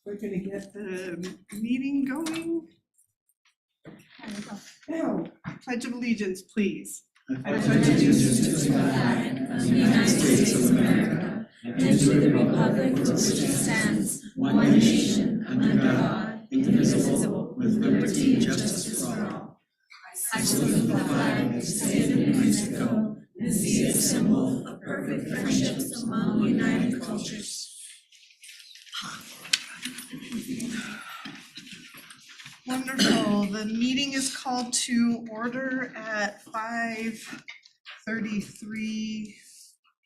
We're gonna get the meeting going. Now, Pledge of Allegiance, please. I pledge allegiance to the flag of the United States of America and to the republic for which it stands, one nation, under God, indivisible, with liberty and justice for all. I salute the flag of the state of New Mexico and see a symbol of perfect friendships among united cultures. Wonderful. The meeting is called to order at 5:33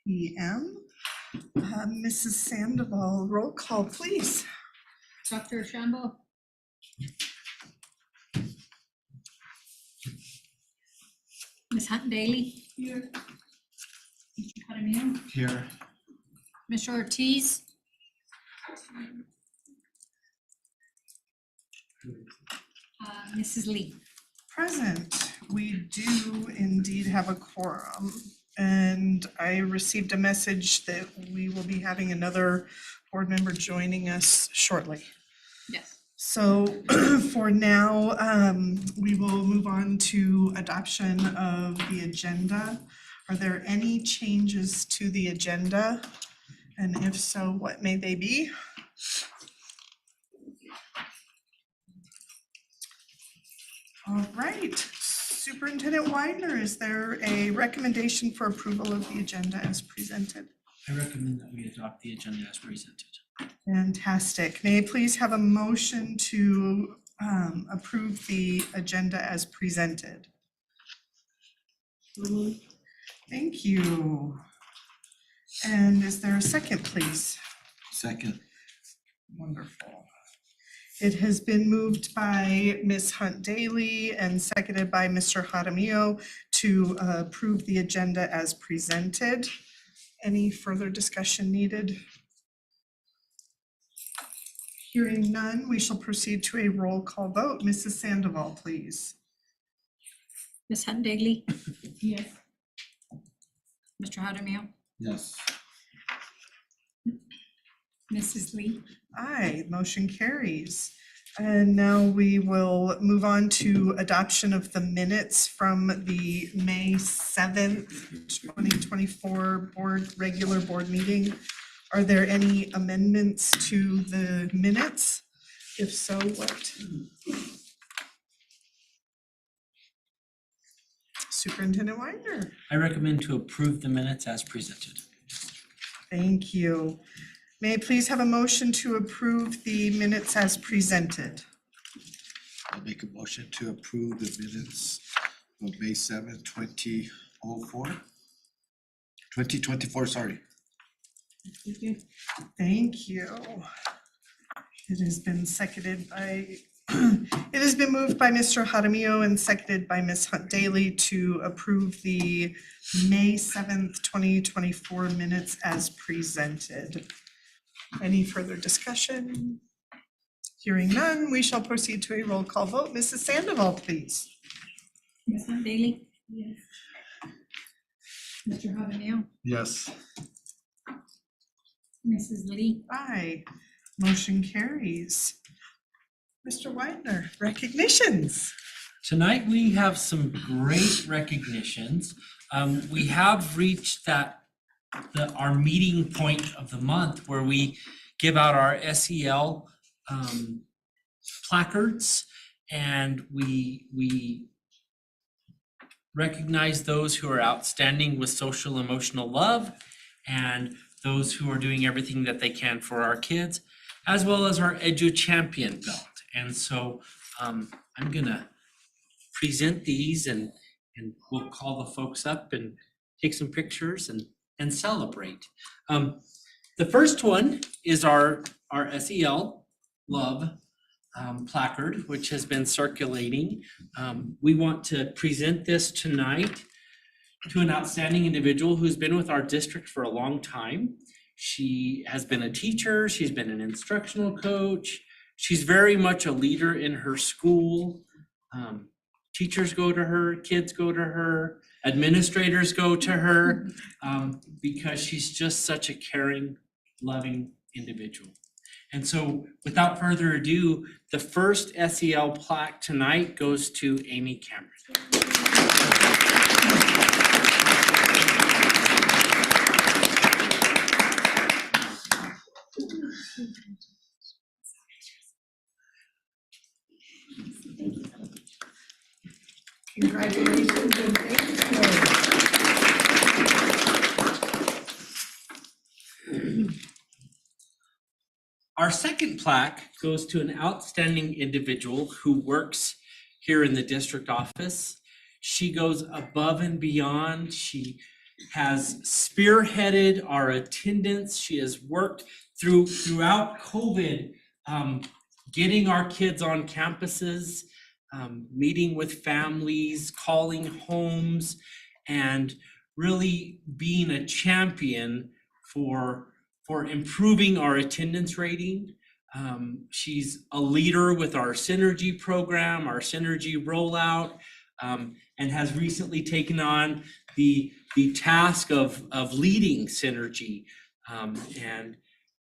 p.m. Mrs. Sandoval, roll call, please. Dr. Shambo. Ms. Hunt Daly. Here. Mr. Jaramillo. Here. Mr. Ortiz. Mrs. Lee. Present. We do indeed have a quorum, and I received a message that we will be having another board member joining us shortly. Yes. So for now, we will move on to adoption of the agenda. Are there any changes to the agenda? And if so, what may they be? All right, Superintendent Widener, is there a recommendation for approval of the agenda as presented? I recommend that we adopt the agenda as presented. Fantastic. May I please have a motion to approve the agenda as presented? Thank you. And is there a second, please? Second. Wonderful. It has been moved by Ms. Hunt Daly and seconded by Mr. Jaramillo to approve the agenda as presented. Any further discussion needed? Hearing none, we shall proceed to a roll call vote. Mrs. Sandoval, please. Ms. Hunt Daly. Yes. Mr. Jaramillo. Yes. Mrs. Lee. Aye, motion carries. And now we will move on to adoption of the minutes from the May 7th, 2024 regular board meeting. Are there any amendments to the minutes? If so, what? Superintendent Widener. I recommend to approve the minutes as presented. Thank you. May I please have a motion to approve the minutes as presented? I'll make a motion to approve the minutes of May 7th, 2024, sorry. Thank you. It has been seconded by, it has been moved by Mr. Jaramillo and seconded by Ms. Hunt Daly to approve the May 7th, 2024 minutes as presented. Any further discussion? Hearing none, we shall proceed to a roll call vote. Mrs. Sandoval, please. Ms. Hunt Daly. Yes. Mr. Jaramillo. Yes. Mrs. Lee. Aye, motion carries. Mr. Widener, recognitions. Tonight, we have some great recognitions. We have reached our meeting point of the month where we give out our SEL placards, and we recognize those who are outstanding with social emotional love and those who are doing everything that they can for our kids, as well as our Edu Champion belt. And so I'm gonna present these and we'll call the folks up and take some pictures and celebrate. The first one is our SEL Love placard, which has been circulating. We want to present this tonight to an outstanding individual who's been with our district for a long time. She has been a teacher, she's been an instructional coach, she's very much a leader in her school. Teachers go to her, kids go to her, administrators go to her, because she's just such a caring, loving individual. And so without further ado, the first SEL plaque tonight goes to Amy Cameron. Congratulations and thank you. Our second plaque goes to an outstanding individual who works here in the district office. She goes above and beyond. She has spearheaded our attendance. She has worked throughout COVID, getting our kids on campuses, meeting with families, calling homes, and really being a champion for improving our attendance rating. She's a leader with our Synergy program, our Synergy rollout, and has recently taken on the task of leading Synergy, and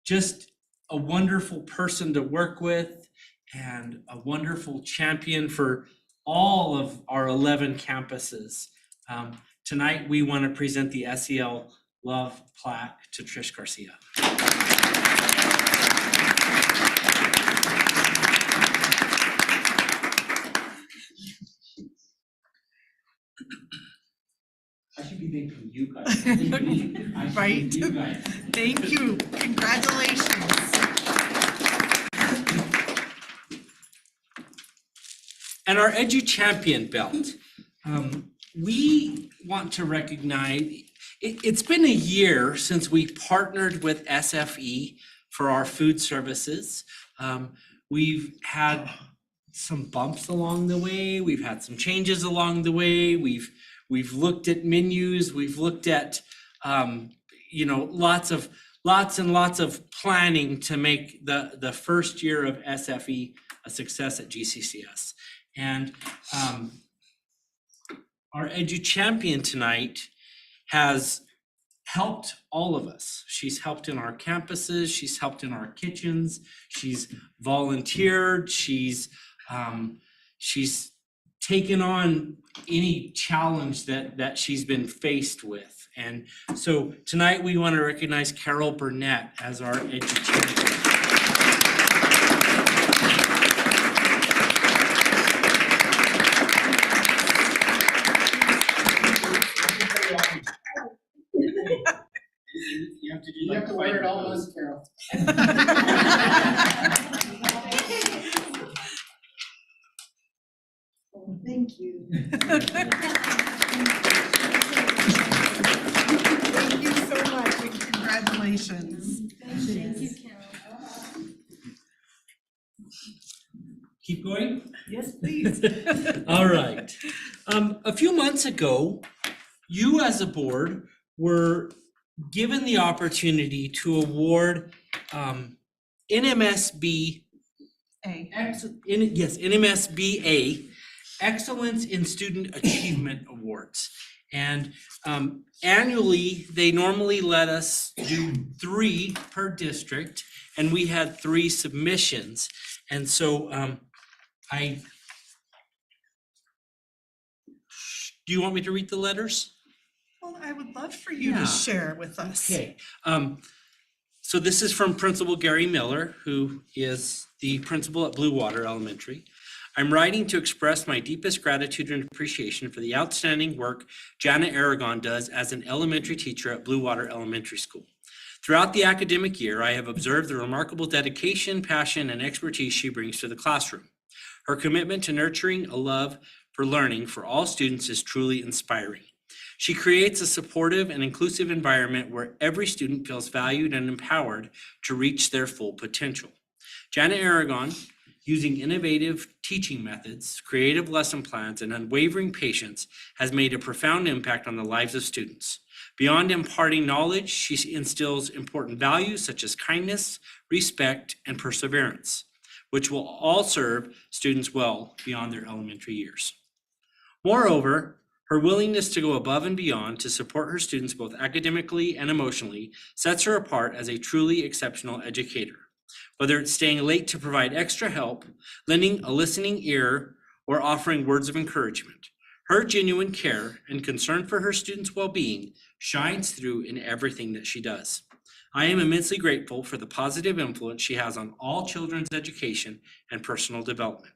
just a wonderful person to work with and a wonderful champion for all of our 11 campuses. Tonight, we want to present the SEL Love plaque to Trish Garcia. I should be thanking you guys. I should Right? thank you guys. Thank you. Congratulations. And our Edu Champion belt. We want to recognize, it's been a year since we partnered with SFE for our food services. We've had some bumps along the way. We've had some changes along the way. We've looked at menus. We've looked at, lots and lots of planning to make the first year of SFE a success at GCCS. And our Edu Champion tonight has helped all of us. She's helped in our campuses, she's helped in our kitchens, she's volunteered, she's taken on any challenge that she's been faced with. And so tonight we want to recognize Carol Burnett as our Edu Champion. You have to wear it all once, Carol. Thank you. Thank you so much and congratulations. Thank you, Carol. Keep going? Yes, please. All right. A few months ago, you as a board were given the opportunity to award NMSB NMSBA Excellence in Student Achievement Awards. And annually, they normally let us do 3 per district, and we had 3 submissions. And so do you want me to read the letters? Well, I would love for you Yeah. to share with us. Okay, so this is from Principal Gary Miller, who is the principal at Blue Water Elementary. I'm writing to express my deepest gratitude and appreciation for the outstanding work Jana Aragon does as an elementary teacher at Blue Water Elementary School. Throughout the academic year, I have observed the remarkable dedication, passion, and expertise she brings to the classroom. Her commitment to nurturing a love for learning for all students is truly inspiring. She creates a supportive and inclusive environment where every student feels valued and empowered to reach their full potential. Jana Aragon, using innovative teaching methods, creative lesson plans, and unwavering patience, has made a profound impact on the lives of students. Beyond imparting knowledge, she instills important values such as kindness, respect, and perseverance, which will all serve students well beyond their elementary years. Moreover, her willingness to go above and beyond to support her students both academically and emotionally sets her apart as a truly exceptional educator. Whether it's staying late to provide extra help, lending a listening ear, or offering words of encouragement. Her genuine care and concern for her students' well-being shines through in everything that she does. I am immensely grateful for the positive influence she has on all children's education and personal development.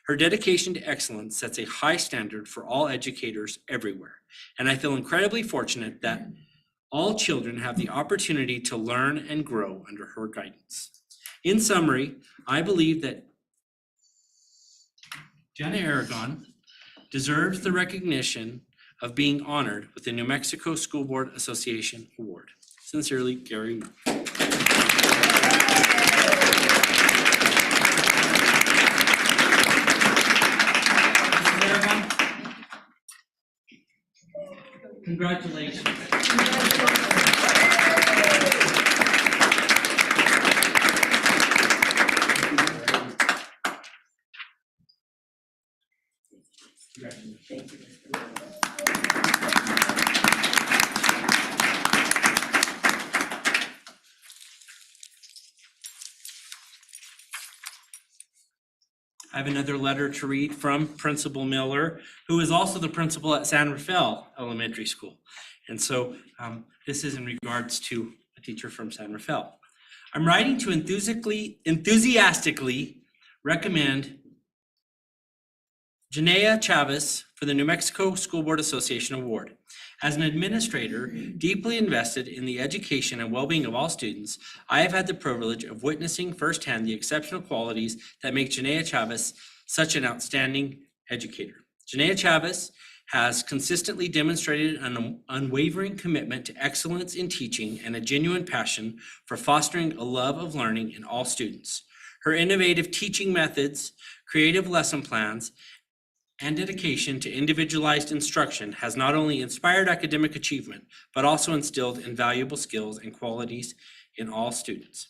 Her dedication to excellence sets a high standard for all educators everywhere, and I feel incredibly fortunate that all children have the opportunity to learn and grow under her guidance. In summary, I believe that Jenna Aragon deserves the recognition of being honored with the New Mexico School Board Association Award. Sincerely, Gary Murphy. Mrs. Aragon? Congratulations. I have another letter to read from Principal Miller, who is also the principal at San Rafael Elementary School. And so this is in regards to a teacher from San Rafael. I'm writing to enthusiastically recommend Janea Chavez for the New Mexico School Board Association Award. As an administrator deeply invested in the education and well-being of all students, I have had the privilege of witnessing firsthand the exceptional qualities that make Janea Chavez such an outstanding educator. Janea Chavez has consistently demonstrated an unwavering commitment to excellence in teaching and a genuine passion for fostering a love of learning in all students. Her innovative teaching methods, creative lesson plans, and dedication to individualized instruction has not only inspired academic achievement, but also instilled invaluable skills and qualities in all students.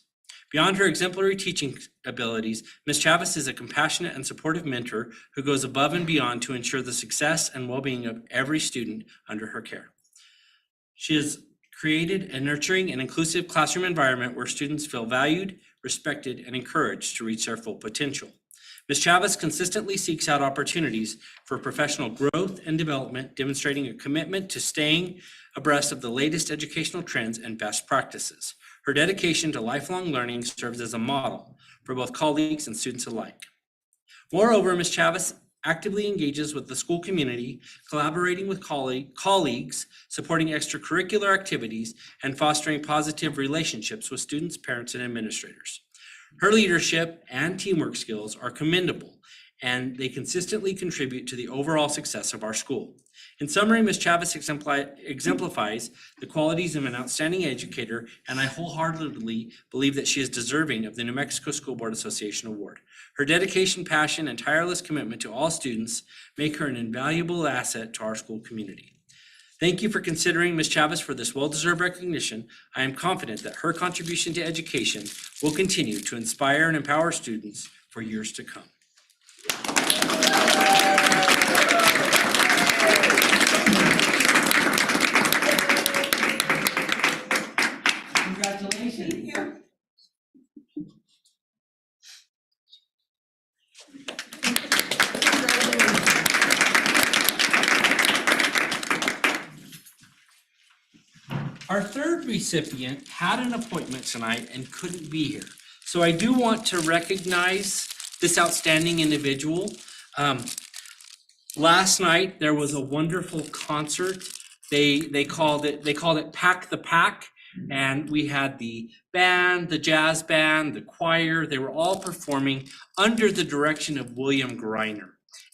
Beyond her exemplary teaching abilities, Ms. Chavez is a compassionate and supportive mentor who goes above and beyond to ensure the success and well-being of every student under her care. She has created a nurturing and inclusive classroom environment where students feel valued, respected, and encouraged to reach their full potential. Ms. Chavez consistently seeks out opportunities for professional growth and development, demonstrating a commitment to staying abreast of the latest educational trends and best practices. Her dedication to lifelong learning serves as a model for both colleagues and students alike. Moreover, Ms. Chavez actively engages with the school community, collaborating with colleagues, supporting extracurricular activities, and fostering positive relationships with students, parents, and administrators. Her leadership and teamwork skills are commendable, and they consistently contribute to the overall success of our school. In summary, Ms. Chavez exemplifies the qualities of an outstanding educator, and I wholeheartedly believe that she is deserving of the New Mexico School Board Association Award. Her dedication, passion, and tireless commitment to all students make her an invaluable asset to our school community. Thank you for considering Ms. Chavez for this well-deserved recognition. I am confident that her contribution to education will continue to inspire and empower students for years to come. Congratulations. Our third recipient had an appointment tonight and couldn't be here. So I do want to recognize this outstanding individual. Last night, there was a wonderful concert. They called it Pack the Pack. And we had the band, the jazz band, the choir. They were all performing under the direction of William Greiner.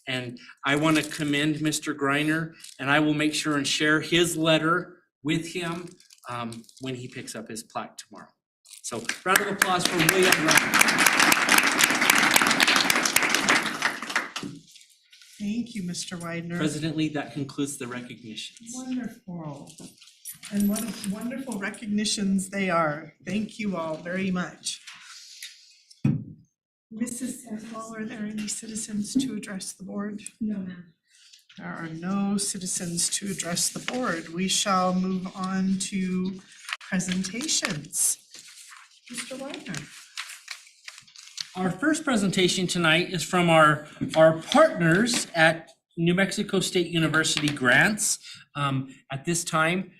And I want to commend Mr. Greiner, and I will make sure and share his letter with him when he picks up his plaque tomorrow. So round of applause for William Greiner. Thank you, Mr. Widener. President Lee, that concludes the recognitions. Wonderful. And what wonderful recognitions they are. Thank you all very much. Mrs. Senswell, are there any citizens to address the board? No, ma'am. There are no citizens to address the board. We shall move on to presentations. Mr. Widener. Our first presentation tonight is from our partners at New Mexico State University Grants. At this time,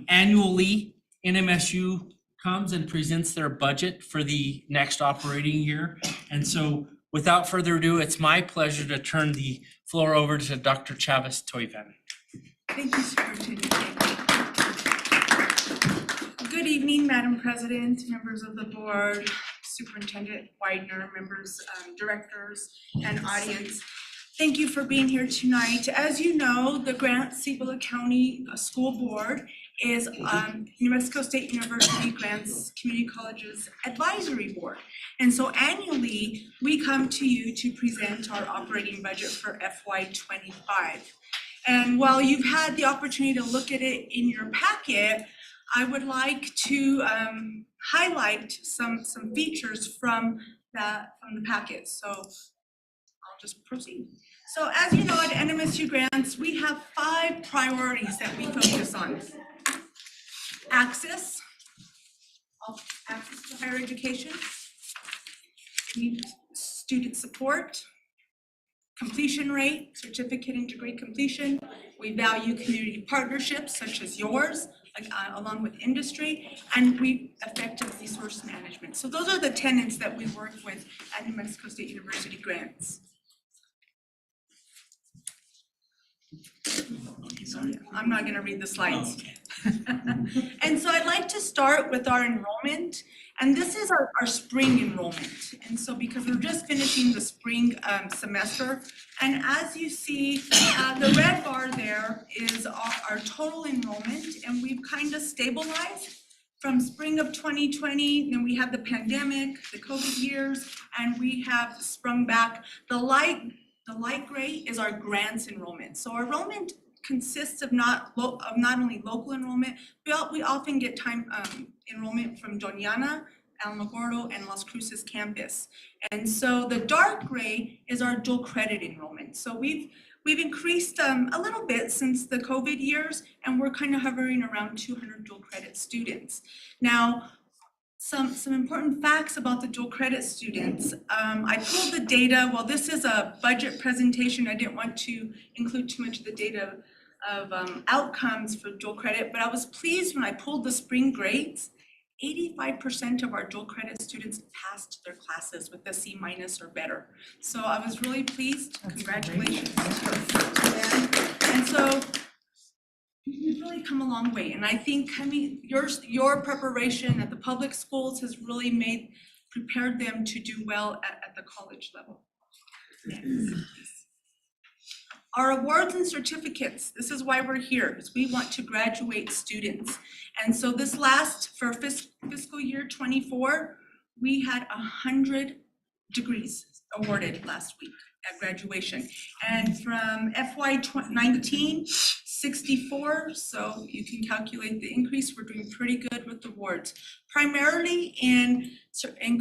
annually, NMSU comes and presents their budget for the next operating year. And so without further ado, it's my pleasure to turn the floor over to Dr. Chavez Toivan. Thank you, Superintendent. Good evening, Madam President, members of the board, Superintendent Widener, members, directors, and audience. Thank you for being here tonight. As you know, the Grants-Cibolo County School Board is New Mexico State University Grants Community Colleges Advisory Board. And so annually, we come to you to present our operating budget for FY25. And while you've had the opportunity to look at it in your packet, I would like to highlight some features from the packet. So I'll just proceed. So as you know, at NMSU Grants, we have 5 priorities that we focus on. Access to higher education, student support, completion rate, certificate and degree completion. We value community partnerships such as yours, along with industry, and we effective resource management. So those are the tenets that we work with at New Mexico State University Grants. I'm not going to read the slides. And so I'd like to start with our enrollment, and this is our spring enrollment. And so because we're just finishing the spring semester, and as you see, the red bar there is our total enrollment, and we've kind of stabilized from spring of 2020, then we had the pandemic, the COVID years, and we have sprung back. The light gray is our grants enrollment. So our enrollment consists of not only local enrollment, we often get enrollment from Doñana, Alamogordo, and Las Cruces campus. And so the dark gray is our dual credit enrollment. So we've increased a little bit since the COVID years, and we're kind of hovering around 200 dual credit students. Now, some important facts about the dual credit students. I pulled the data. Well, this is a budget presentation. I didn't want to include too much of the data of outcomes for dual credit, but I was pleased when I pulled the spring grades. 85% of our dual credit students passed their classes with a C- or better. So I was really pleased. That's congratulations. And so you've really come a long way. And I think your preparation at the public schools has really prepared them to do well at the college level. Next. Our awards and certificates, this is why we're here, because we want to graduate students. And so this for fiscal year 24, we had 100 degrees awarded last week at graduation. And from FY19, 64, so you can calculate the increase. We're doing pretty good with awards, primarily in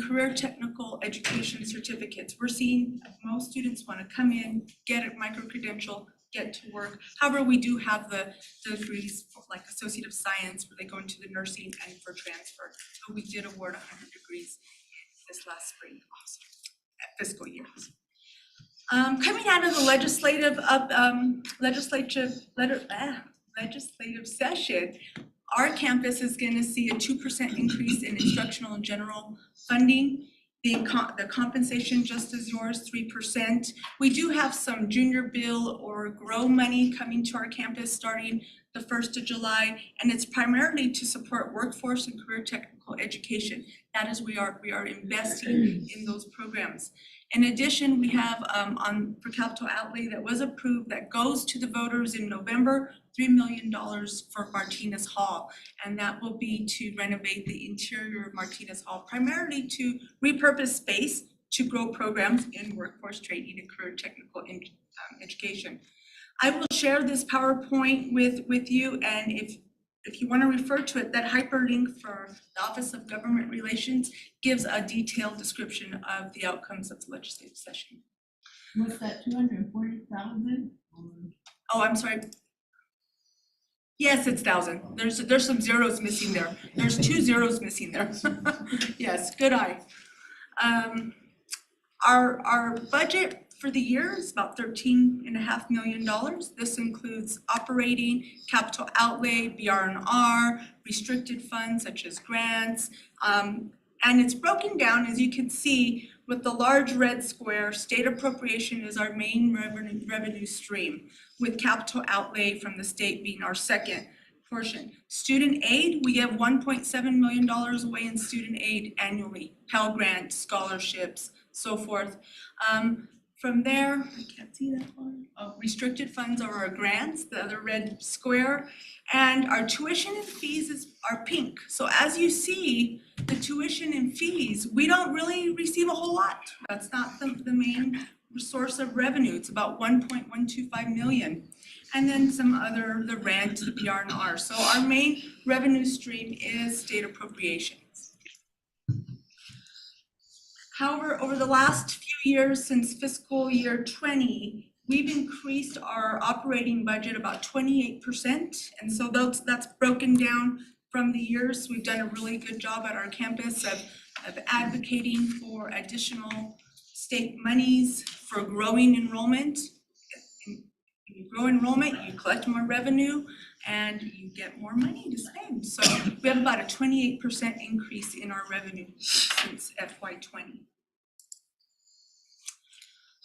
career technical education certificates. We're seeing most students want to come in, get a micro-credential, get to work. However, we do have the degrees for like Associate of Science where they go into the nursing and for transfer. So we did award 100 degrees this last spring, fiscal years. Coming out of the legislative session, our campus is going to see a 2% increase in instructional and general funding. The compensation, just as yours, 3%. We do have some junior bill or grow money coming to our campus starting the 1st of July, and it's primarily to support workforce and career technical education. That is, we are investing in those programs. In addition, we have on per capita outlay that was approved that goes to the voters in November, $3 million for Martinez Hall. And that will be to renovate the interior of Martinez Hall, primarily to repurpose space to grow programs in workforce training and career technical education. I will share this PowerPoint with you, and if you want to refer to it, that hyperlink for the Office of Government Relations gives a detailed description of the outcomes of the legislative session. What's that, 240,000? Oh, I'm sorry. Yes, it's 1,000. There's some zeros missing there. There's 2 zeros missing there. Yes, good eye. Our budget for the year is about $13.5 million. This includes operating, capital outlay, BR&R, restricted funds such as grants. And it's broken down, as you can see, with the large red square. State appropriation is our main revenue stream, with capital outlay from the state being our second portion. Student aid, we give $1.7 million away in student aid annually, Pell Grant, scholarships, so forth. From there, I can't see that one. Oh, restricted funds are our grants, the other red square. And our tuition and fees are pink. So as you see, the tuition and fees, we don't really receive a whole lot. That's not the main source of revenue. It's about 1.125 million. And then some other, the rent, the BR&R. So our main revenue stream is state appropriations. However, over the last few years since fiscal year 20, we've increased our operating budget about 28%. And so that's broken down from the years. We've done a really good job at our campus of advocating for additional state monies for growing enrollment. When you grow enrollment, you collect more revenue and you get more money to spend. So we have about a 28% increase in our revenue since FY20.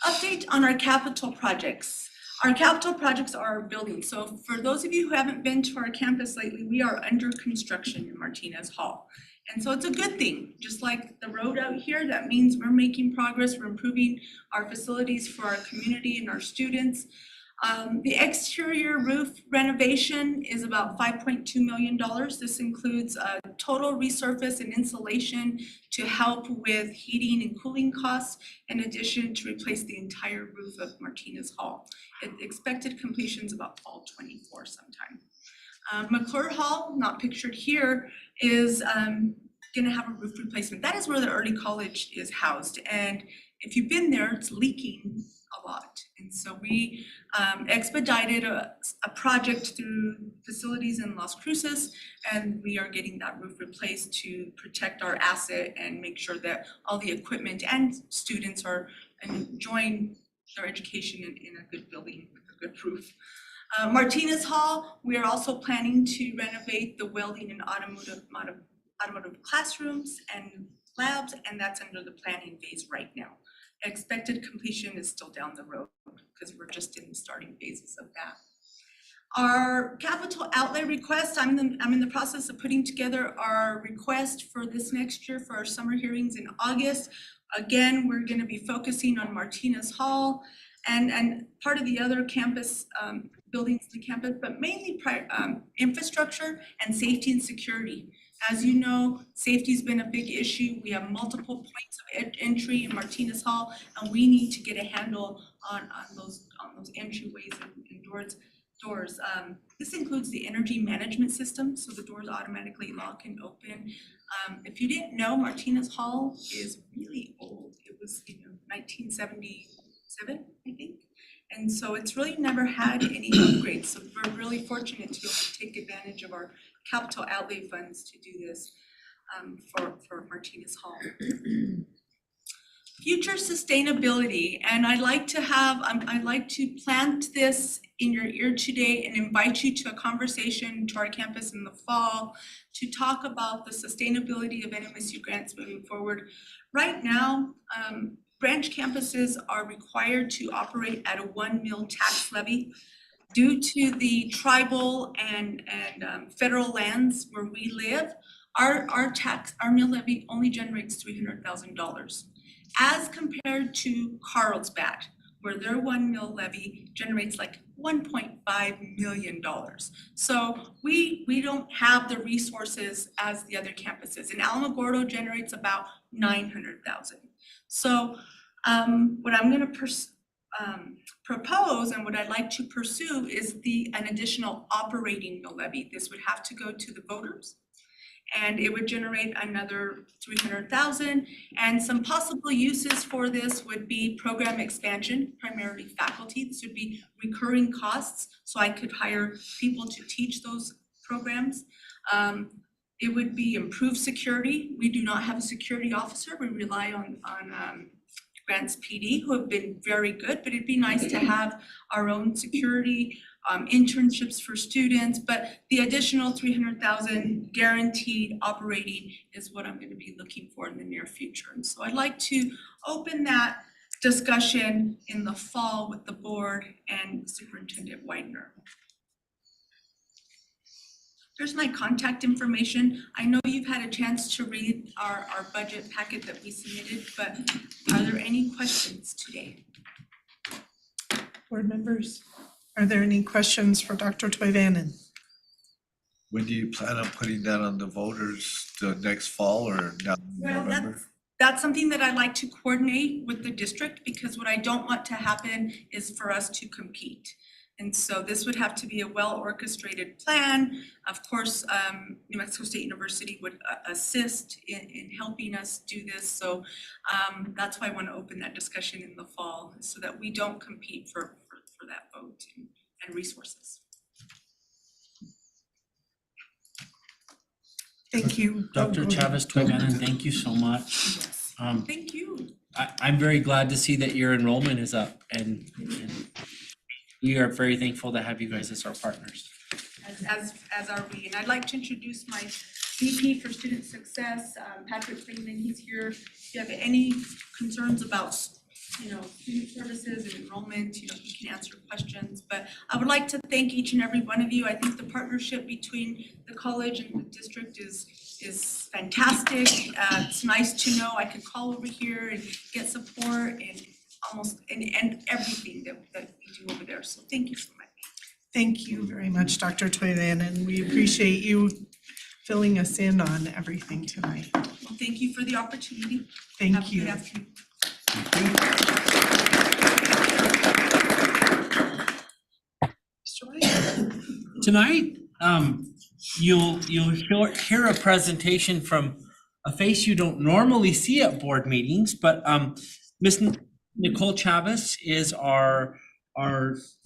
Update on our capital projects. Our capital projects are our buildings. So for those of you who haven't been to our campus lately, we are under construction in Martinez Hall. And so it's a good thing, just like the road out here, that means we're making progress, we're improving our facilities for our community and our students. The exterior roof renovation is about $5.2 million. This includes a total resurface and insulation to help with heating and cooling costs, in addition to replace the entire roof of Martinez Hall. Expected completion is about fall 24 sometime. McClure Hall, not pictured here, is gonna have a roof replacement. That is where the early college is housed. And if you've been there, it's leaking a lot. And so we expedited a project through facilities in Las Cruces, and we are getting that roof replaced to protect our asset and make sure that all the equipment and students are enjoying their education in a good building with a good roof. Martinez Hall, we are also planning to renovate the welding and automotive classrooms and labs, and that's under the planning phase right now. Expected completion is still down the road because we're just in the starting phases of that. Our capital outlay request, I'm in the process of putting together our request for this next year for our summer hearings in August. Again, we're going to be focusing on Martinez Hall and part of the other campus buildings in the campus, but mainly infrastructure and safety and security. As you know, safety's been a big issue. We have multiple points of entry in Martinez Hall, and we need to get a handle on those entryways and doors. This includes the energy management system, so the doors automatically lock and open. If you didn't know, Martinez Hall is really old. It was 1977, I think. And so it's really never had any upgrades. So we're really fortunate to be able to take advantage of our capital outlay funds to do this for Martinez Hall. Future sustainability, and I'd like to plant this in your ear today and invite you to a conversation to our campus in the fall to talk about the sustainability of NMSU grants moving forward. Right now, branch campuses are required to operate at a 1 mil tax levy. Due to the tribal and federal lands where we live, our mill levy only generates $300,000, as compared to Carlsbad, where their 1 mil levy generates like $1.5 million. So we don't have the resources as the other campuses. And Alamogordo generates about $900,000. So what I'm going to propose and what I'd like to pursue is an additional operating mill levy. This would have to go to the voters, and it would generate another $300,000. And some possible uses for this would be program expansion, primarily faculty. This would be recurring costs, so I could hire people to teach those programs. It would be improved security. We do not have a security officer. We rely on Grants PD, who have been very good, but it'd be nice to have our own security, internships for students, but the additional 300,000 guaranteed operating is what I'm gonna be looking for in the near future. And so I'd like to open that discussion in the fall with the board and Superintendent Widener. There's my contact information. I know you've had a chance to read our budget packet that we submitted, but are there any questions today? Board members, are there any questions for Dr. Toivanen? When do you plan on putting that on the voters, the next fall or now in Well, November? That's something that I'd like to coordinate with the district, because what I don't want to happen is for us to compete. And so this would have to be a well-orchestrated plan. Of course, New Mexico State University would assist in helping us do this. So that's why I want to open that discussion in the fall, so that we don't compete for that vote and resources. Thank you. Dr. Chavez Toivanen, thank you so much. Thank you. I'm very glad to see that your enrollment is up and we are very thankful to have you guys as our partners. As are we. And I'd like to introduce my VP for Student Success, Patrick Freeman. He's here. If you have any concerns about, student services and enrollment, he can answer questions. But I would like to thank each and every one of you. I think the partnership between the college and the district is fantastic. It's nice to know I can call over here and get support and and everything that we do over there. So thank you so much. Thank you very much, Dr. Toivanen. We appreciate you filling us in on everything tonight. Well, thank you for the opportunity. Have Thank a you. good afternoon. Mr. White? Tonight, you'll hear a presentation from a face you don't normally see at board meetings, but Ms. Nicole Chavez is our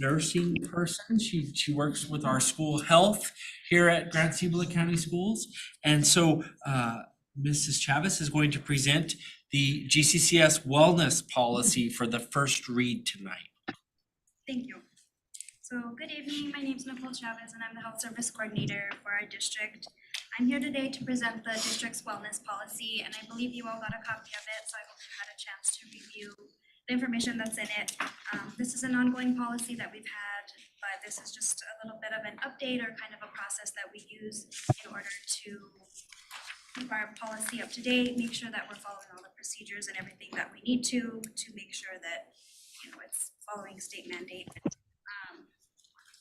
nursing person. She works with our school health here at Grand Cibola County Schools. And so Mrs. Chavez is going to present the GCCS wellness policy for the first read tonight. Thank you. So good evening, my name is Nicole Chavez and I'm the health service coordinator for our district. I'm here today to present the district's wellness policy, and I believe you all got a copy of it, so I hope you had a chance to review the information that's in it. This is an ongoing policy that we've had, but this is just a little bit of an update or kind of a process that we use in order to keep our policy up to date, make sure that we're following all the procedures and everything that we need to make sure that, it's following state mandate.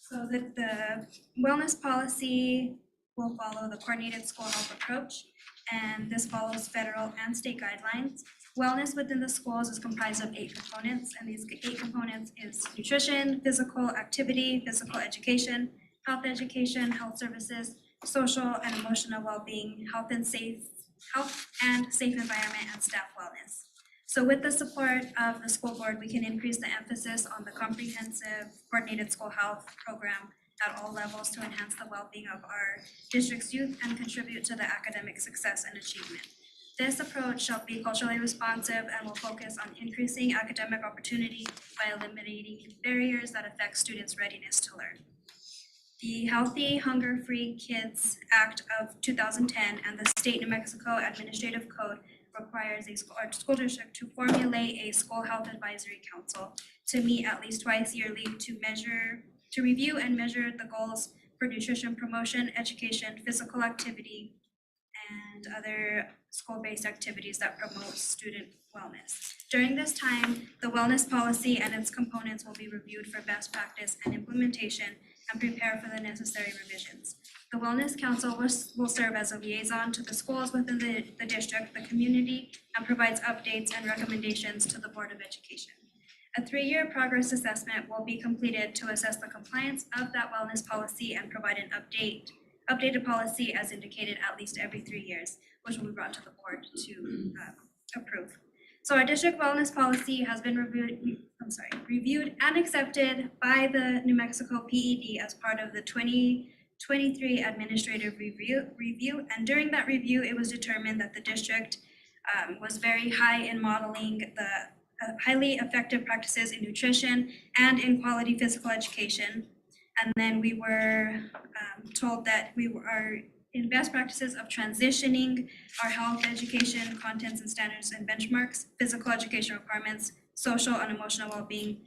So the wellness policy will follow the coordinated school health approach, and this follows federal and state guidelines. Wellness within the schools is comprised of 8 components, and these 8 components is nutrition, physical activity, physical education, health education, health services, social and emotional well-being, health and safe environment, and staff wellness. So with the support of the school board, we can increase the emphasis on the comprehensive coordinated school health program at all levels to enhance the well-being of our district's youth and contribute to the academic success and achievement. This approach shall be culturally responsive and will focus on increasing academic opportunity by eliminating barriers that affect students' readiness to learn. The Healthy Hunger-Free Kids Act of 2010 and the State New Mexico Administrative Code requires a school district to formulate a school health advisory council to meet at least twice yearly to review and measure the goals for nutrition promotion, education, physical activity, and other school-based activities that promote student wellness. During this time, the wellness policy and its components will be reviewed for best practice and implementation and prepare for the necessary revisions. The Wellness Council will serve as a liaison to the schools within the district, the community, and provides updates and recommendations to the Board of Education. A 3-year progress assessment will be completed to assess the compliance of that wellness policy and provide an updated policy as indicated at least every 3 years, which will be brought to the board to approve. So our district wellness policy has been reviewed and accepted by the New Mexico PED as part of the 2023 administrative review. And during that review, it was determined that the district was very high in modeling the highly effective practices in nutrition and in quality physical education. And then we were told that we are in best practices of transitioning our health education, contents and standards and benchmarks, physical education requirements, social and emotional well-being,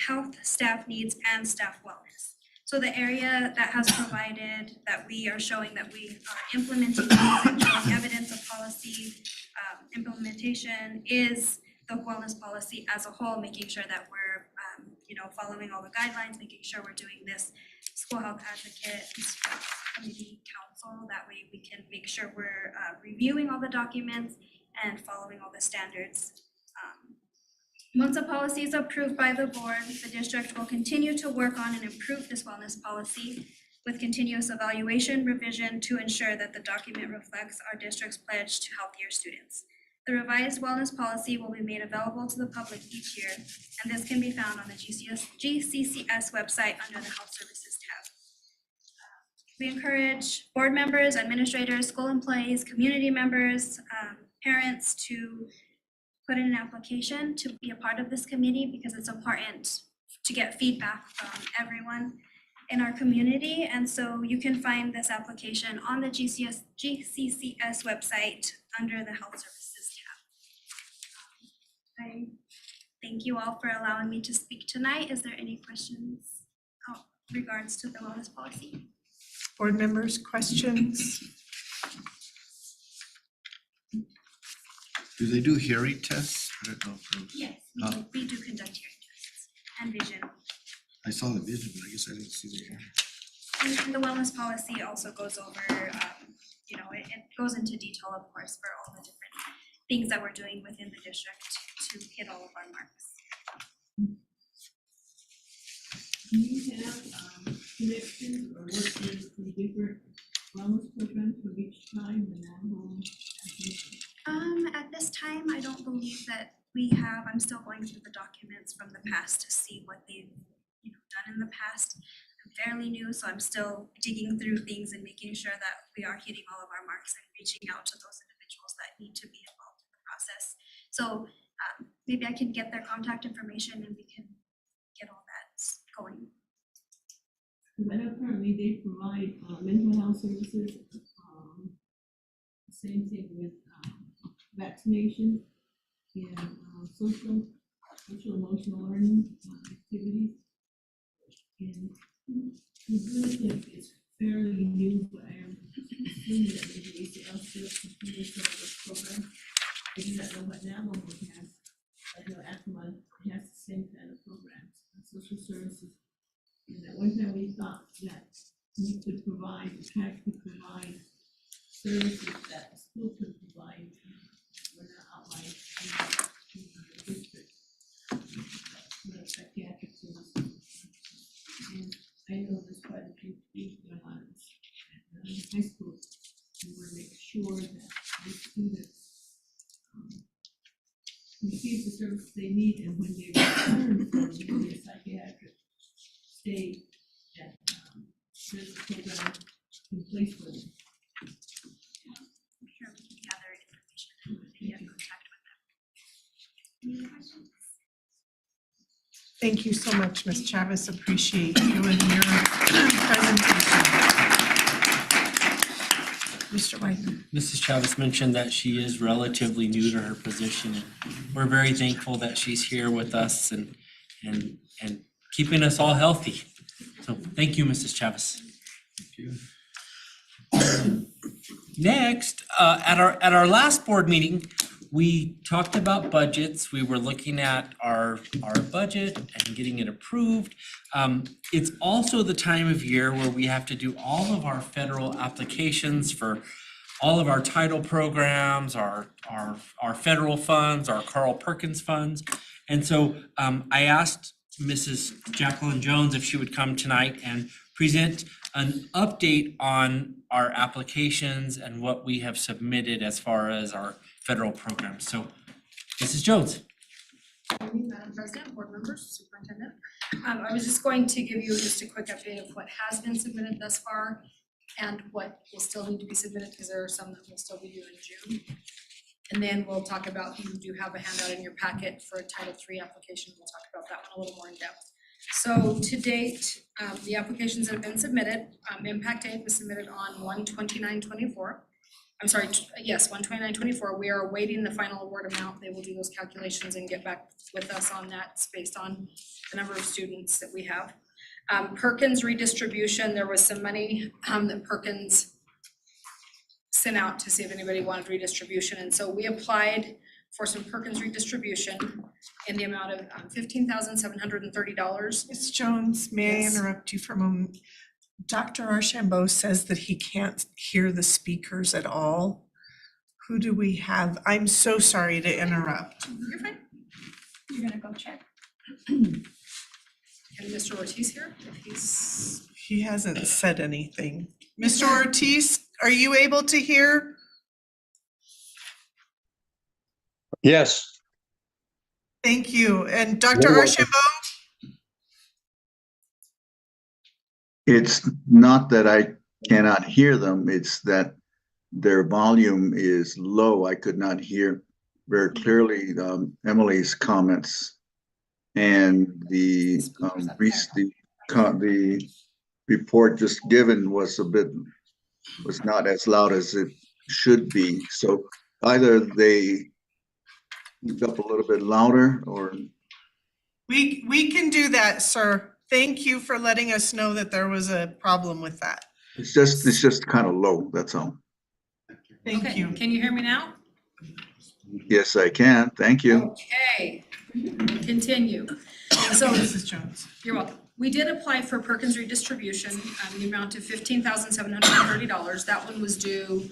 health, staff needs, and staff wellness. So the area that has provided that we are showing that we are implementing these and showing evidence of policy implementation is the wellness policy as a whole, making sure that we're following all the guidelines, making sure we're doing this school health advocate committee council. That way we can make sure we're reviewing all the documents and following all the standards. Once a policy is approved by the board, the district will continue to work on and improve this wellness policy with continuous evaluation, revision to ensure that the document reflects our district's pledge to healthier students. The revised wellness policy will be made available to the public each year, and this can be found on the GCCS website under the Health Services tab. We encourage board members, administrators, school employees, community members, parents to put in an application to be a part of this committee because it's important to get feedback from everyone in our community. And so you can find this application on the GCCS website under the Health Services tab. I thank you all for allowing me to speak tonight. Is there any questions regards to the wellness policy? Board members, questions? Do they do hearing tests? I don't know if those- Yes, we do conduct hearing tests and vision. I saw the vision, but I guess I didn't see the hearing. And the wellness policy also goes over, it goes into detail, of course, for all the different things that we're doing within the district to hit all of our marks. Do you have connections or work with the different wellness programs for each time and At this time, I don't believe that we have, I'm still going through the documents from the past to see what they've, done in the past. I'm fairly new, so I'm still digging through things and making sure that we are hitting all of our marks and reaching out to those individuals that need to be involved in the process. So maybe I can get their contact information and we can get all that going. Because I know currently they provide mental health services, same thing with vaccination and social emotional learning activities. And the Blue is fairly new, but I am assuming that maybe ACL still continues some of this program. I do not know what Navajo has. I know Acoma has the same kind of programs, social services. And at one time we thought that we could provide, the PAC could provide services that the school could provide. We're not outlined in the district. Psychiatric services. And I know there's quite a few things going on in high school. We want to make sure that the students receive the service they need, and when they return from their psychiatric stay, that there's a program in place for them. I'm sure we can gather information and get in contact with them. Any questions? Thank you so much, Ms. Chavez. Appreciate you and your presentation. Mr. White. Mrs. Chavez mentioned that she is relatively new to her position, and we're very thankful that she's here with us and keeping us all healthy. So thank you, Mrs. Chavez. Thank you. Next, at our last board meeting, we talked about budgets. We were looking at our budget and getting it approved. It's also the time of year where we have to do all of our federal applications for all of our title programs, our federal funds, our Carl Perkins funds. And so I asked Mrs. Jacqueline Jones if she would come tonight and present an update on our applications and what we have submitted as far as our federal programs. So, Mrs. Jones. Morning, Madam President, board members, superintendent. I was just going to give you just a quick update of what has been submitted thus far and what will still need to be submitted, because there are some that will still be due in June. And then we'll talk about, you do have a handout in your packet for a Title III application. We'll talk about that one a little more in depth. So to date, the applications that have been submitted, Impact Aid was submitted on 1/29/24. I'm sorry, yes, 1/29/24. We are awaiting the final award amount. They will do those calculations and get back with us on that. It's based on the number of students that we have. Perkins redistribution, there was some money that Perkins sent out to see if anybody wanted redistribution. And so we applied for some Perkins redistribution in the amount of $15,730. Ms. Jones, may I Yes. interrupt you for a moment? Dr. Archambault says that he can't hear the speakers at all. Who do we have? I'm so sorry to interrupt. You're fine. You're gonna go check. And Mr. Ortiz here, if he's, He hasn't said anything. Mr. Ortiz, are you able to hear? Yes, Thank you. And Dr. You're welcome. Archambault? it's not that I cannot hear them, it's that their volume is low. I could not hear very clearly Emily's comments. And the report just given was not as loud as it should be. So either they speak up a little bit louder or We can do that, sir. Thank you for letting us know that there was a problem with that. it's just kind of low, that's all. Thank okay, you. can you hear me now? Yes, I can, thank you. Okay, we'll continue. So, Mrs. Jones. you're welcome. We did apply for Perkins redistribution, the amount of $15,730. That one was due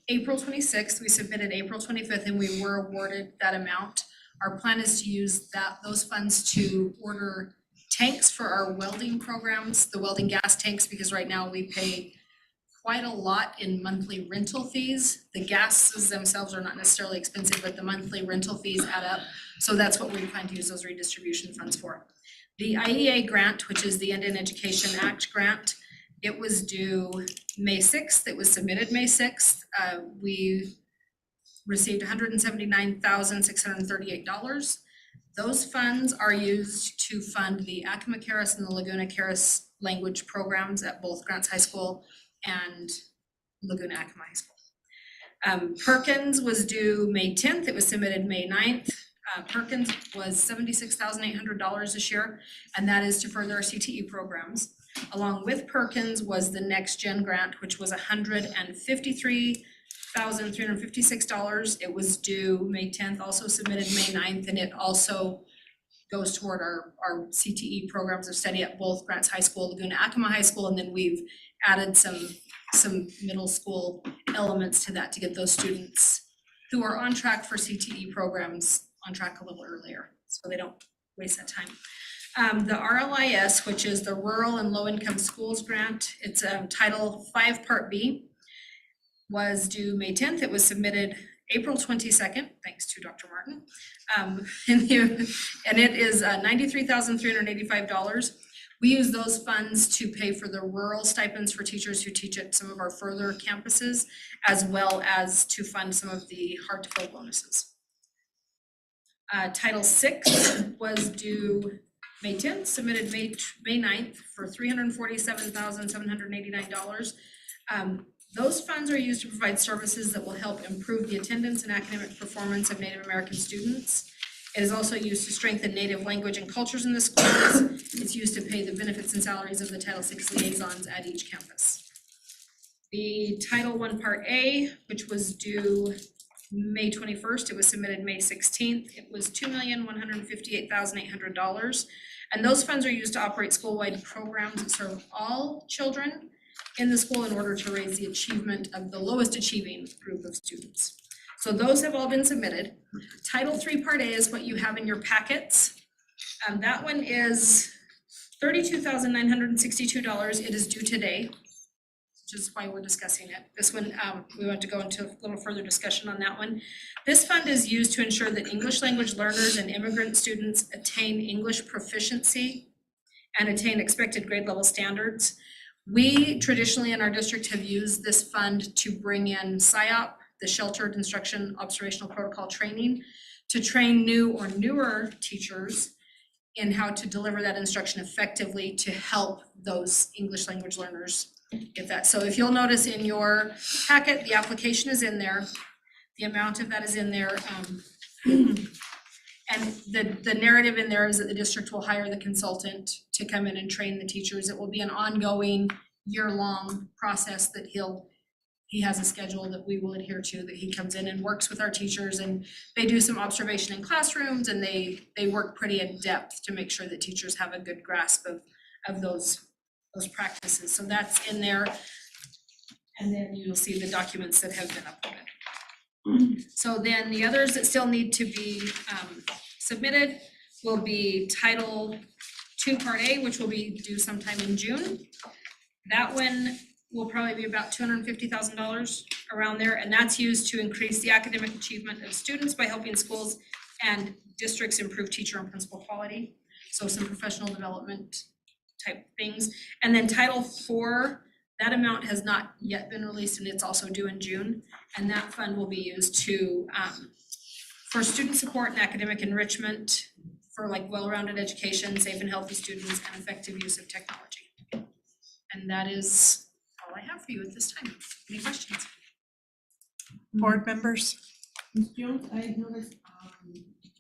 April 26th. We submitted April 25th and we were awarded that amount. Our plan is to use those funds to order tanks for our welding programs, the welding gas tanks, because right now we pay quite a lot in monthly rental fees. The gases themselves are not necessarily expensive, but the monthly rental fees add up. So that's what we plan to use those redistribution funds for. The IEA grant, which is the Indian Education Act grant, it was due May 6th. It was submitted May 6th. We received $179,638. Those funds are used to fund the Acoma Caris and the Laguna Caris language programs at both Grants High School and Laguna Acoma High School. Perkins was due May 10th. It was submitted May 9th. Perkins was $76,800 this year, and that is to further our CTE programs. Along with Perkins was the Next Gen grant, which was $153,356. It was due May 10th, also submitted May 9th, and it also goes toward our CTE programs of study at both Grants High School, Laguna Acoma High School, and then we've added some middle school elements to that to get those students who are on track for CTE programs on track a little earlier, so they don't waste that time. The RLIS, which is the Rural and Low Income Schools Grant, it's Title V, Part B, was due May 10th. It was submitted April 22nd, thanks to Dr. Martin. And it is $93,385. We use those funds to pay for the rural stipends for teachers who teach at some of our further campuses, as well as to fund some of the hard to fill bonuses. Title VI was due May 10th, submitted May 9th for $347,789. Those funds are used to provide services that will help improve the attendance and academic performance of Native American students. It is also used to strengthen Native language and cultures in the schools. It's used to pay the benefits and salaries of the Title VI liaisons at each campus. The Title I Part A, which was due May 21st, it was submitted May 16th. It was $2,158,800. And those funds are used to operate school-wide programs that serve all children in the school in order to raise the achievement of the lowest achieving group of students. So those have all been submitted. Title III Part A is what you have in your packets. That one is $32,962. It is due today, which is why we're discussing it. This one, we want to go into a little further discussion on that one. This fund is used to ensure that English language learners and immigrant students attain English proficiency and attain expected grade level standards. We traditionally in our district have used this fund to bring in SIOP, the sheltered instruction observational protocol training to train new or newer teachers in how to deliver that instruction effectively to help those English language learners get that. So if you'll notice in your packet, the application is in there, the amount of that is in there. And the narrative in there is that the district will hire the consultant to come in and train the teachers. It will be an ongoing year-long process that he has a schedule that we will adhere to, that he comes in and works with our teachers, and they do some observation in classrooms, and they work pretty in depth to make sure that teachers have a good grasp of those practices. So that's in there. And then you'll see the documents that have been uploaded. So then the others that still need to be submitted will be Title II Part A, which will be due sometime in June. That one will probably be about $250,000 around there, and that's used to increase the academic achievement of students by helping schools and districts improve teacher and principal quality. So some professional development type things. And then Title IV, that amount has not yet been released, and it's also due in June. And that fund will be used to for student support and academic enrichment, for like well-rounded education, safe and healthy students, and effective use of technology. And that is all I have for you at this time. Any questions? Board members? Ms. Jones, I noticed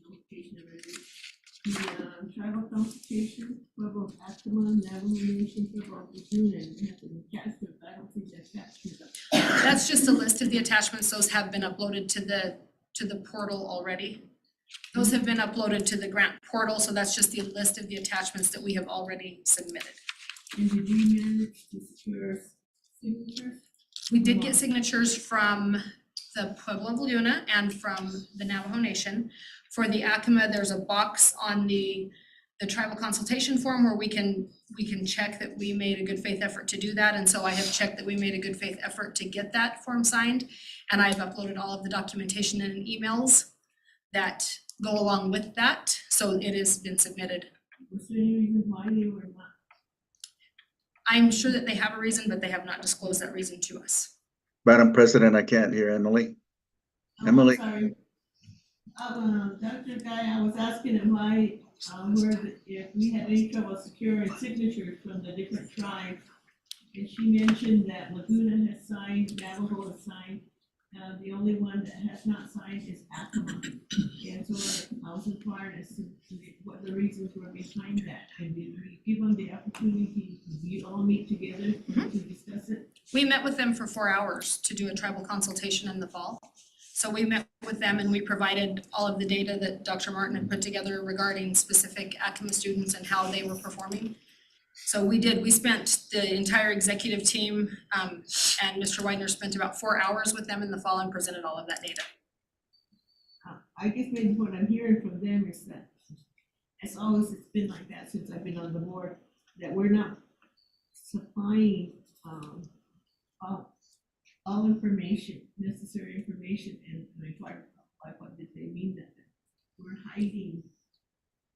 notification already. The tribal consultation for both Acoma, Navajo Nation, for both Laguna, and have an attachment, but I don't think the attachment up. That's just a list of the attachments. Those have been uploaded to the portal already. Those have been uploaded to the grant portal, so that's just the list of the attachments that we have already submitted. And did we manage to secure signatures? We did get signatures from the Pueblo of Laguna and from the Navajo Nation. For the Acoma, there's a box on the tribal consultation form where we can check that we made a good faith effort to do that. And so I have checked that we made a good faith effort to get that form signed. And I've uploaded all of the documentation and emails that go along with that. So it has been submitted. Was there any reason why they were not? I'm sure that they have a reason, but they have not disclosed that reason to us. Madam President, I can't hear Emily. Oh, Emily? Sorry. Dr. Guy, I was asking him why, if we had any trouble securing signatures from the different tribes. And she mentioned that Laguna has signed, Navajo has signed. The only one that has not signed is Acoma. And so I was inquiring as to what the reasons were behind that. And did we give them the opportunity, you all meet together to discuss it? We met with them for 4 hours to do a tribal consultation in the fall. So we met with them and we provided all of the data that Dr. Martin had put together regarding specific Acoma students and how they were performing. So we spent the entire executive team, and Mr. Widener spent about 4 hours with them in the fall and presented all of that data. I guess maybe what I'm hearing from them is that, as always, it's been like that since I've been on the board, that we're not supplying all information, necessary information, and I inquired like what did they mean that we're hiding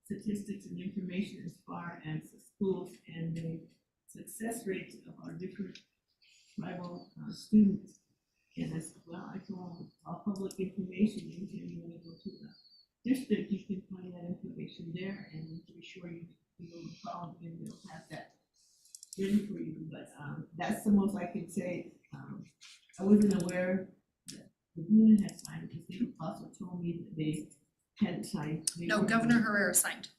statistics and information as far as the schools and the success rates of our different tribal students. And as well, I told all public information, you can, when you go to the district, you can find that information there, and to be sure you will call and they'll have that ready for you. But that's the most I can say. I wasn't aware that the Laguna had signed, because they also told me that they hadn't signed. No, Governor Herrera signed.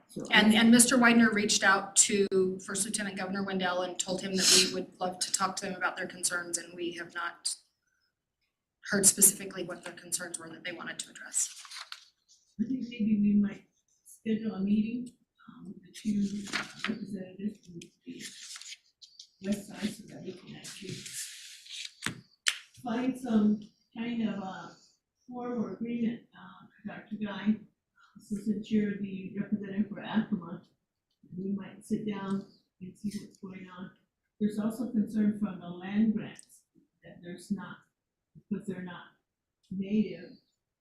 So And Mr. Widener reached out to First Lieutenant Governor Wendell and told him that we would love to talk to them about their concerns, and we have not heard specifically what their concerns were that they wanted to address. I think maybe we might schedule a meeting with the two representatives from the west side so that we can actually find some kind of a form or agreement, Dr. Guy. So since you're the representative for Acoma, we might sit down and see what's going on. There's also concern from the land grants that there's not, because they're not native,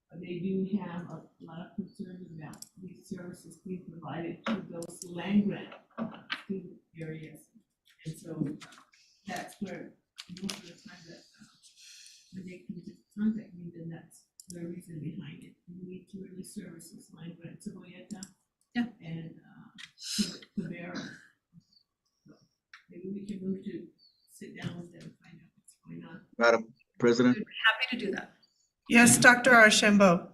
but they do have a lot of concerns about these services being provided to those land grant student areas. And so that's where most of the time that reason behind it. We need to really service this line, but it's Yeah. And, Camaro. So maybe we can move to sit down with them and find out what's going on. Madam President? Happy to do that. Yes, Dr. Archambeau.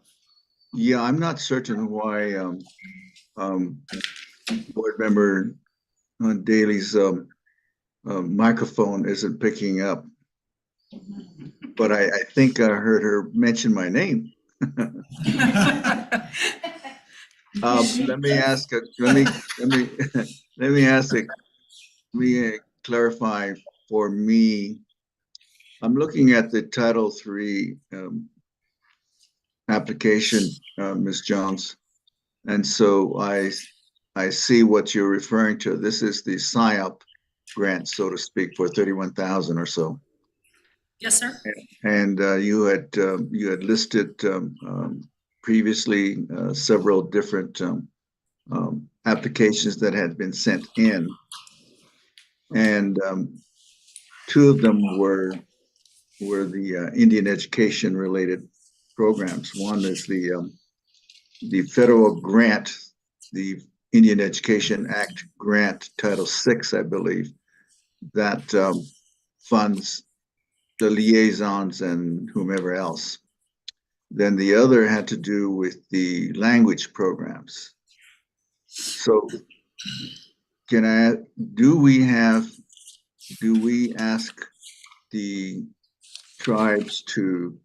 Yeah, I'm not certain why Board Member Daley's microphone isn't picking up. But I think I heard her mention my name. Let me ask, let me clarify for me. I'm looking at the Title III application, Ms. Jones. And so I see what you're referring to. This is the SIOP grant, so to speak, for 31,000 or so. Yes, sir. And you had listed previously several different applications that had been sent in. And two of them were the Indian education related programs. One is the federal grant, the Indian Education Act grant, Title VI, I believe, that funds the liaisons and whomever else. Then the other had to do with the language programs. So do we ask the tribes to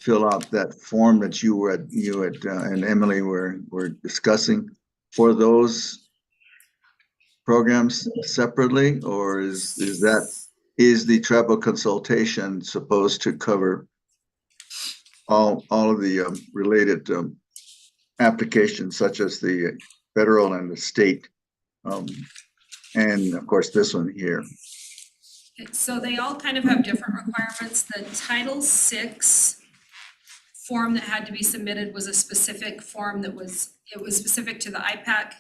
fill out that form that you and Emily were discussing for those programs separately, or is the tribal consultation supposed to cover all of the related applications, such as the federal and the state, and of course this one here? So they all kind of have different requirements. The Title VI form that had to be submitted was a specific form it was specific to the IPAC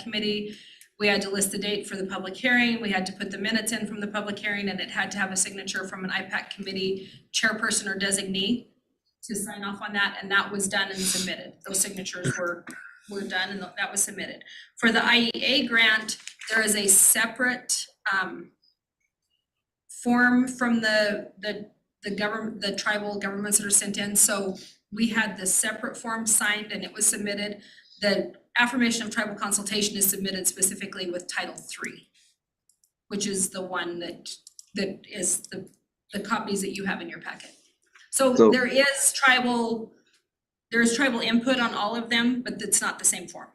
committee. We had to list the date for the public hearing, we had to put the minutes in from the public hearing, and it had to have a signature from an IPAC committee chairperson or designee to sign off on that, and that was done and submitted. Those signatures were done and that was submitted. For the IEA grant, there is a separate form from the government, the tribal governments that are sent in. So we had the separate form signed and it was submitted. The affirmation of tribal consultation is submitted specifically with Title III, which is the one that is the copies that you have in your packet. So there is tribal input on all of them, but it's not the same form.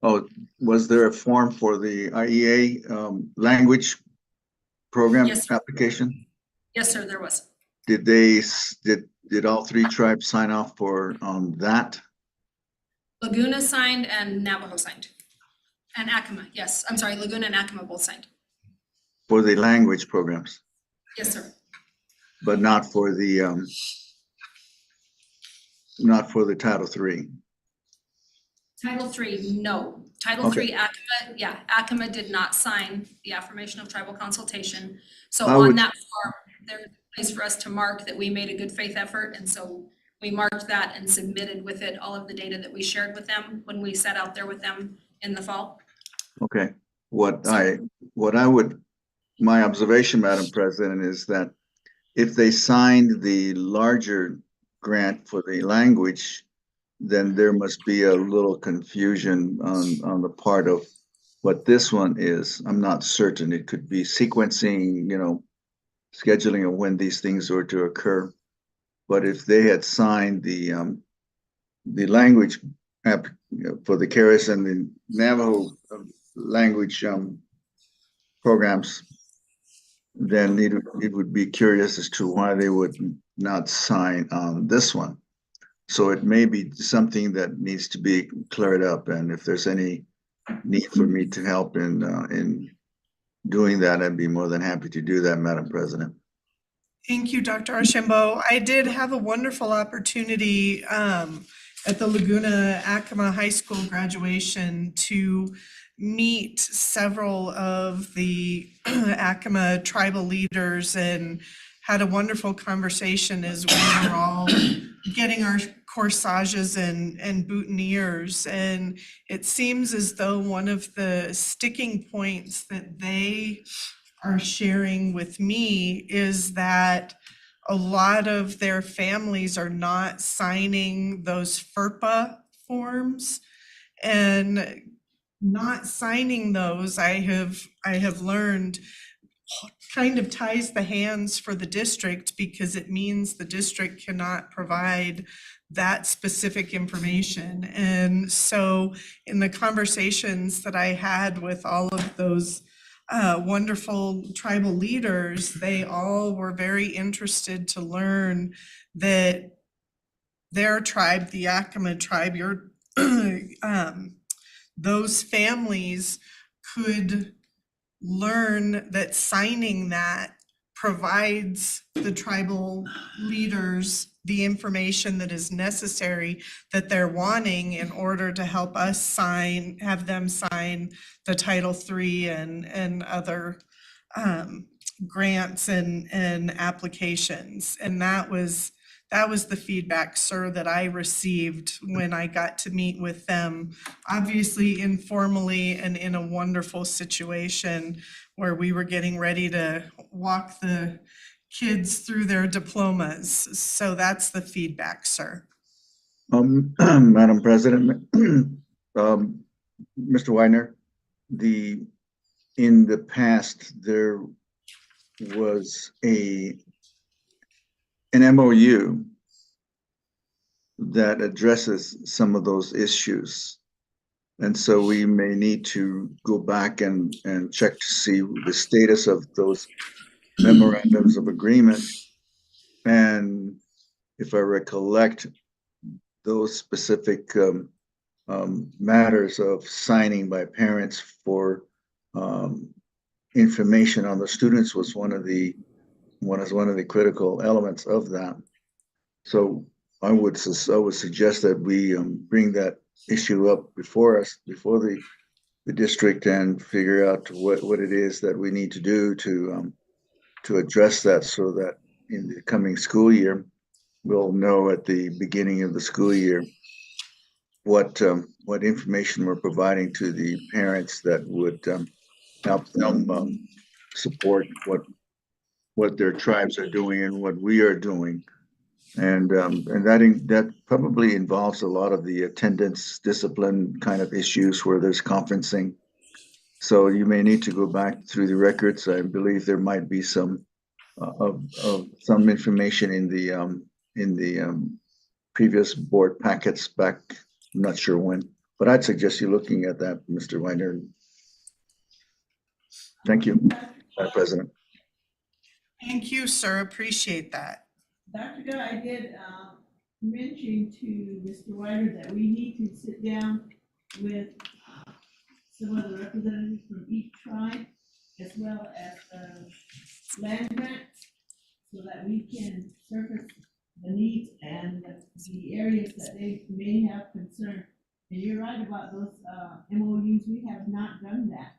Oh, was there a form for the IEA language program application? Yes, sir, there was. Did all three tribes sign off for that? Laguna signed and Navajo signed. And Acoma, yes. I'm sorry, Laguna and Acoma both signed. For the language programs? Yes, sir. But not for the Title III? Title III, no. Title III, Acoma, Acoma did not sign the affirmation of tribal consultation. So on that form, there's a place for us to mark that we made a good faith effort. And so we marked that and submitted with it all of the data that we shared with them when we sat out there with them in the fall. Okay. My observation, Madam President, is that if they signed the larger grant for the language, then there must be a little confusion on the part of what this one is. I'm not certain. It could be sequencing, scheduling of when these things were to occur. But if they had signed the language app for the Keres and the Navajo language programs, then it would be curious as to why they would not sign on this one. So it may be something that needs to be cleared up, and if there's any need for me to help in doing that, I'd be more than happy to do that, Madam President. Thank you, Dr. Archambeau. I did have a wonderful opportunity at the Laguna Acoma High School graduation to meet several of the Acoma tribal leaders and had a wonderful conversation as we were all getting our corsages and boutonnieres. And it seems as though one of the sticking points that they are sharing with me is that a lot of their families are not signing those FERPA forms. And not signing those, I have learned, kind of ties the hands for the district, because it means the district cannot provide that specific information. And so in the conversations that I had with all of those wonderful tribal leaders, they all were very interested to learn that their tribe, the Yakima tribe, those families could learn that signing that provides the tribal leaders the information that is necessary that they're wanting in order to help us have them sign the Title III and other grants and applications. And that was the feedback, sir, that I received when I got to meet with them, obviously informally and in a wonderful situation where we were getting ready to walk the kids through their diplomas. So that's the feedback, sir. Madam President, Mr. Weiner, in the past, there was an MOU that addresses some of those issues. And so we may need to go back and check to see the status of those memorandums of agreement. And if I recollect, those specific matters of signing by parents for information on the students was one of the critical elements of that. So I would suggest that we bring that issue up before the district, and figure out what it is that we need to do to address that, so that in the coming school year, we'll know at the beginning of the school year what information we're providing to the parents that would help them support what their tribes are doing and what we are doing. And that probably involves a lot of the attendance discipline kind of issues where there's conferencing. So you may need to go back through the records. I believe there might be some of some information in the previous board packets back, I'm not sure when, but I'd suggest you looking at that, Mr. Weiner. Thank you, Madam President. Thank you, sir. Appreciate that. Dr. Guy, I did mention to Mr. Weiner that we need to sit down with some of the representatives from each tribe, as well as land grants, so that we can surface the needs and the areas that they may have concern. And you're right about those MOUs. We have not done that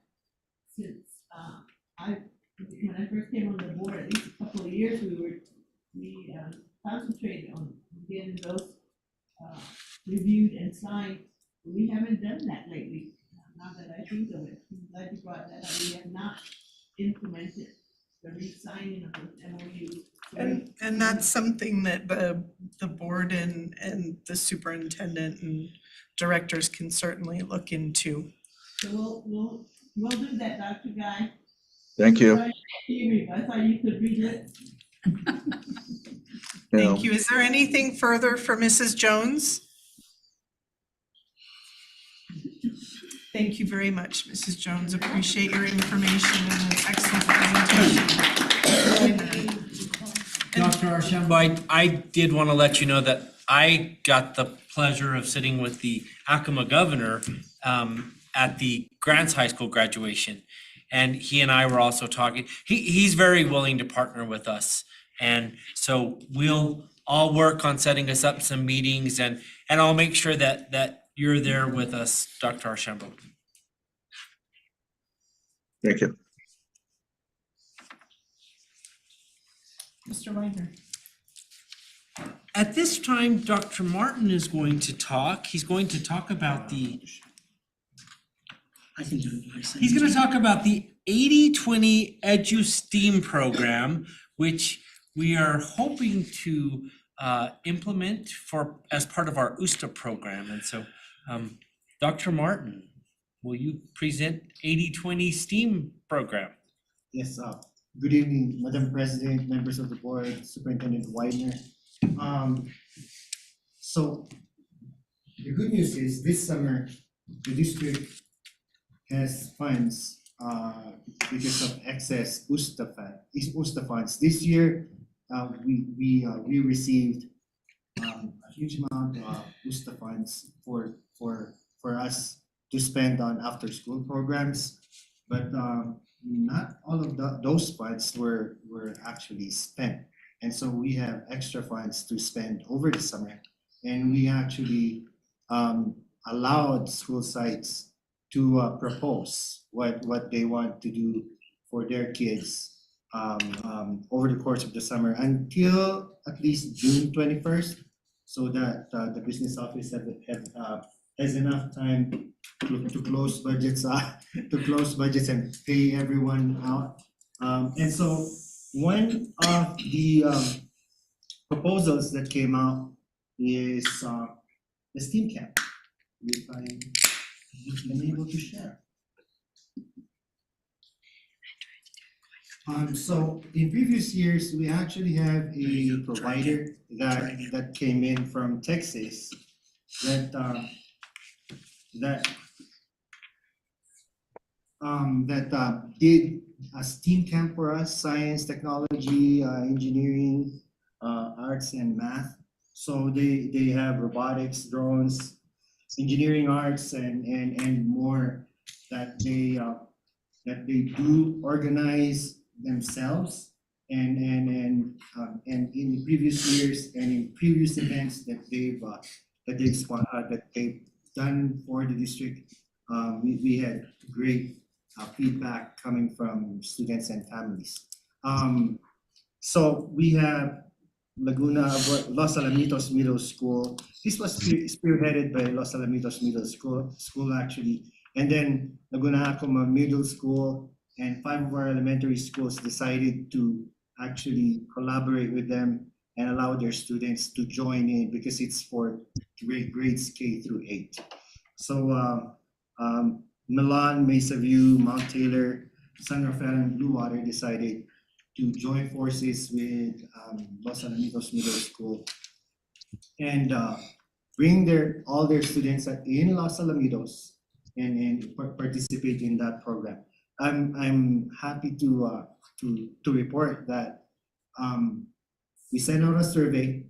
since when I first came on the board, at least a couple of years, we concentrated on getting those reviewed and signed. We haven't done that lately. Now that I think of it, I'm glad you brought that up. We have not implemented the re-signing of those MOUs. And that's something that the board and the superintendent and directors can certainly look into. So we'll do that, Dr. Guy. Thank you. I thought you could read it. Thank you. Is there anything further for Mrs. Jones? Thank you very much, Mrs. Jones. Appreciate your information and an excellent presentation. Dr. Archambault, I did want to let you know that I got the pleasure of sitting with the Yakima governor at the Grants High School graduation. And he and I were also talking. He's very willing to partner with us. And so we'll all work on setting us up some meetings, and I'll make sure that you're there with us, Dr. Archambault. Thank you. Mr. Wagner. At this time, Dr. Martin is going to talk. He's going to talk about I can do it myself. he's gonna talk about the 80-20 Edu STEAM program, which we are hoping to implement as part of our USTA program. And so, Dr. Martin, will you present 80-20 STEAM program? Yes, good evening, Madam President, members of the board, Superintendent Widener. So the good news is this summer, the district has funds because of excess USTA funds. This year, we received a huge amount of USTA funds for us to spend on after-school programs, but not all of those funds were actually spent. And so we have extra funds to spend over the summer. And we actually allowed school sites to propose what they want to do for their kids over the course of the summer until at least June 21st, so that the business office has enough time to close budgets and pay everyone out. And so one of the proposals that came out is the STEAM camp. If I'm able to share. So in previous years, we actually have a provider that came in from Texas that did a STEAM camp for us: science, technology, engineering, arts, and math. So they have robotics, drones, engineering, arts, and more that they do organize themselves. And in the previous years and in previous events that they've done for the district, we had great feedback coming from students and families. So we have Laguna Los Alamitos Middle School. This was spearheaded by Los Alamitos Middle School actually, and then Laguna Acoma Middle School and 5 of our elementary schools decided to actually collaborate with them and allow their students to join in because it's for grades K through 8. So Milan, Mesa View, Mount Taylor, San Rafael, and Blue Water decided to join forces with Los Alamitos Middle School and bring all their students in Los Alamitos and participate in that program. I'm happy to report that we sent out a survey.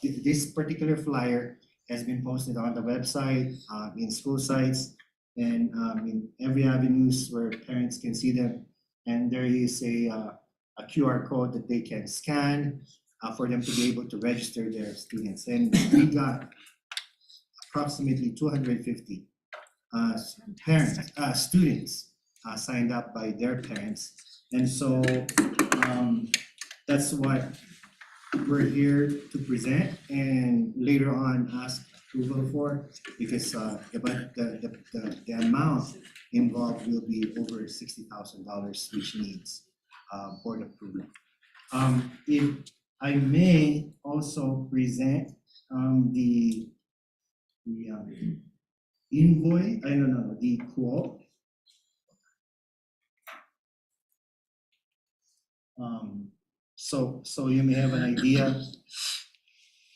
This particular flyer has been posted on the website, in school sites, and in every avenues where parents can see them. And there is a QR code that they can scan for them to be able to register their students. And we got approximately 250 students signed up by their parents. And so that's what we're here to present and later on ask approval for, because the amount involved will be over $60,000, which needs board approval. If I may also present the invoice, the quote. So you may have an idea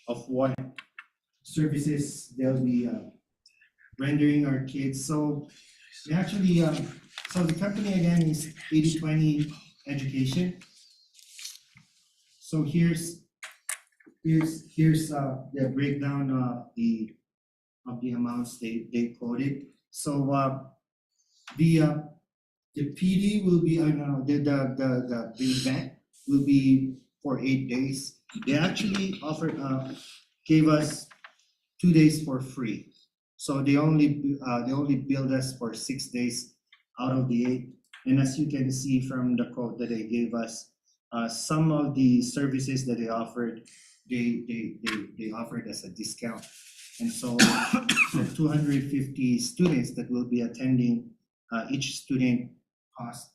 of what services they'll be rendering our kids. So we actually, so the company again is 80-20 Education. So here's the breakdown of the amounts they quoted. So the PD will be the event will be for 8 days. They actually offered gave us 2 days for free. So they only billed us for 6 days out of the 8. And as you can see from the quote that they gave us, Some of the services that they offered, they offered as a discount. And so for 250 students that will be attending, each student cost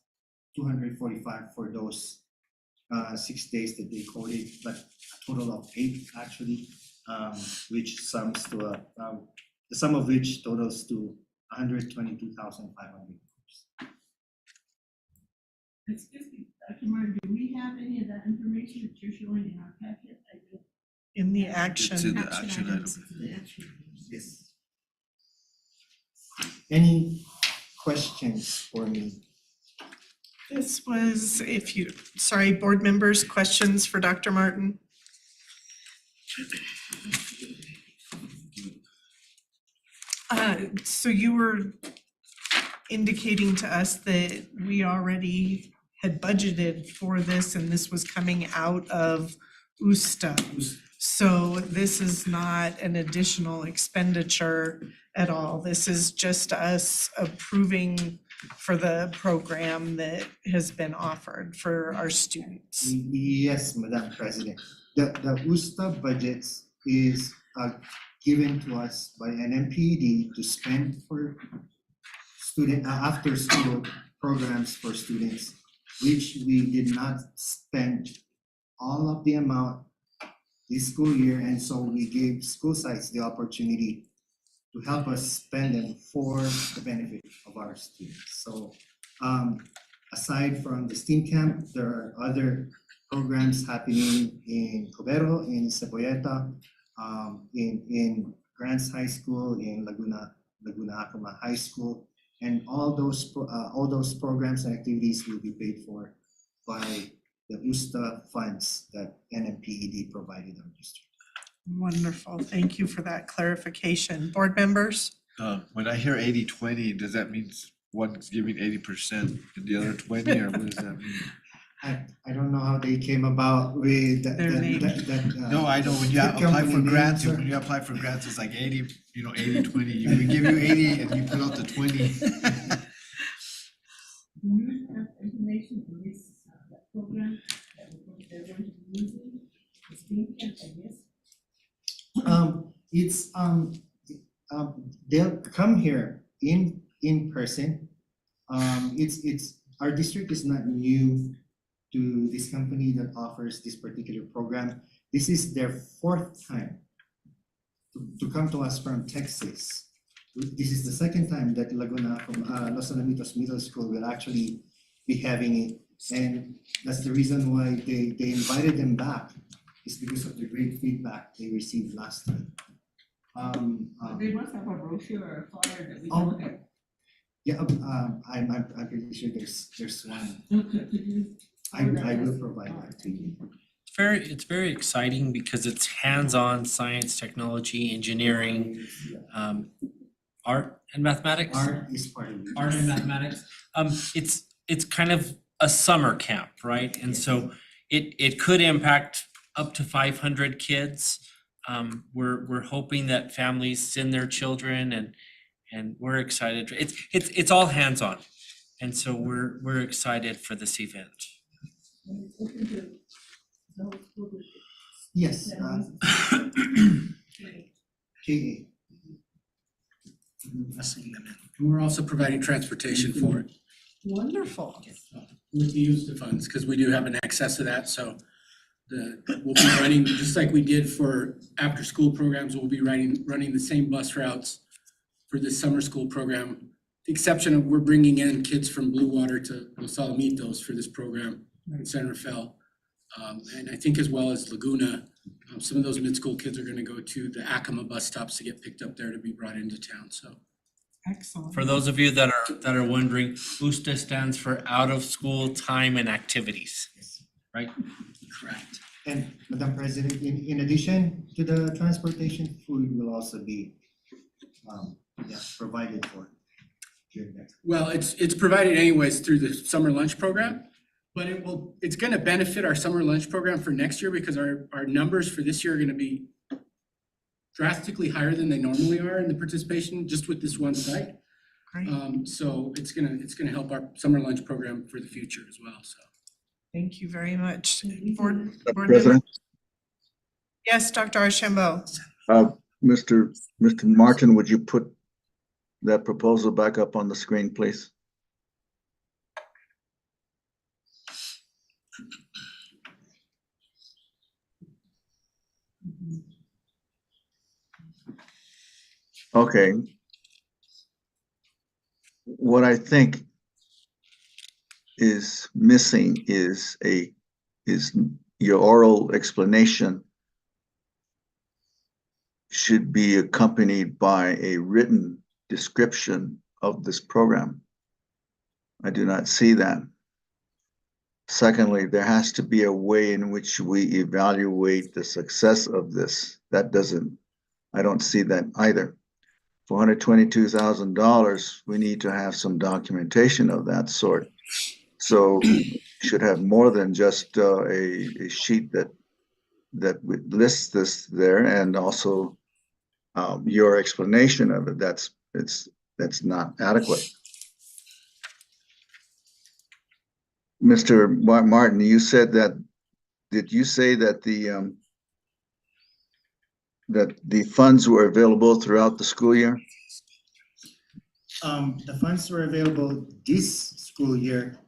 $245 for those 6 days that they quoted, but a total of 8 actually, which sums to the sum of which totals to $122,500. Excuse me, Dr. Martin, do we have any of that information that you're showing in our packet? In the It's in action, the action item. The action items. Yes. Any questions for me? this was, sorry, board members, questions for Dr. Martin? So you were indicating to us that we already had budgeted for this and this was coming out of USTA. So this is not an additional expenditure at all. This is just us approving for the program that has been offered for our students. Yes, Madam President. The USTA budgets is given to us by NMPED to spend for student after school programs for students, which we did not spend all of the amount this school year, and so we gave school sites the opportunity to help us spend them for the benefit of our students. So aside from the STEAM camp, there are other programs happening in Cobero, in Cebolleta, in Grants High School, in Laguna Acoma High School, and all those programs and activities will be paid for by the USTA funds that NMPED provided our district. Wonderful, thank you for that clarification. Board members? When I hear 80-20, does that mean one's giving 80% and the other 20, or what does that mean? I don't know how they came about with that. Their name. No, I know when you the apply for company grants, names when you apply for grants, it's like 80, 80-20. We give you 80 and you put out the 20. Do you have information on this, that program that they're going to be using? The STEAM camp, I guess? They'll come here in person. It's our district is not new to this company that offers this particular program. This is their 4th time to come to us from Texas. This is the 2nd time that Laguna from Los Alamitos Middle School will actually be having it. And that's the reason why they invited them back, is because of the great feedback they received last time. They must have a brochure or a flyer that we Oh, can look at. Yeah, I'm pretty sure there's one. Okay, could you? I will provide that to you. It's very exciting because it's hands-on science, technology, engineering, art and mathematics. Art is part of it. Art and mathematics. It's kind of a summer camp, right? And so it could impact up to 500 kids. We're hoping that families send their children and we're excited. It's all hands-on. And so we're excited for this event. And it's open to the whole school district. Yes, Okay. KA. Busing them in. And we're also providing transportation for it Wonderful. with the use of funds, because we do have an excess of that, so we'll be running, just like we did for after-school programs, we'll be running the same bus routes for this summer school program. The exception of we're bringing in kids from Blue Water to Los Alamitos for this program in San Rafael. And I think as well as Laguna, some of those mid-school kids are gonna go to the Acoma bus stops to get picked up there to be brought into town, so. Excellent. For those of you that are wondering, USTA stands for out of school time and activities, right? Correct. And Madam President, in addition to the transportation, food will also be provided for during that. Well, it's provided anyways through the summer lunch program, but it's gonna benefit our summer lunch program for next year because our numbers for this year are gonna be drastically higher than they normally are in the participation just with this one site. Great. So it's gonna help our summer lunch program for the future as well, so. Thank you very much. Madam Board member- President, Yes, Dr. Archambault. Mr. Martin, would you put that proposal back up on the screen, please? Okay. What I think is missing is your oral explanation should be accompanied by a written description of this program. I do not see that. Secondly, there has to be a way in which we evaluate the success of this. I don't see that either. For $122,000, we need to have some documentation of that sort. So should have more than just a sheet that lists this there, and also your explanation of it. That's not adequate. Mr. Martin, you said that, did you say that the funds were available throughout the school year? The funds were available this school year.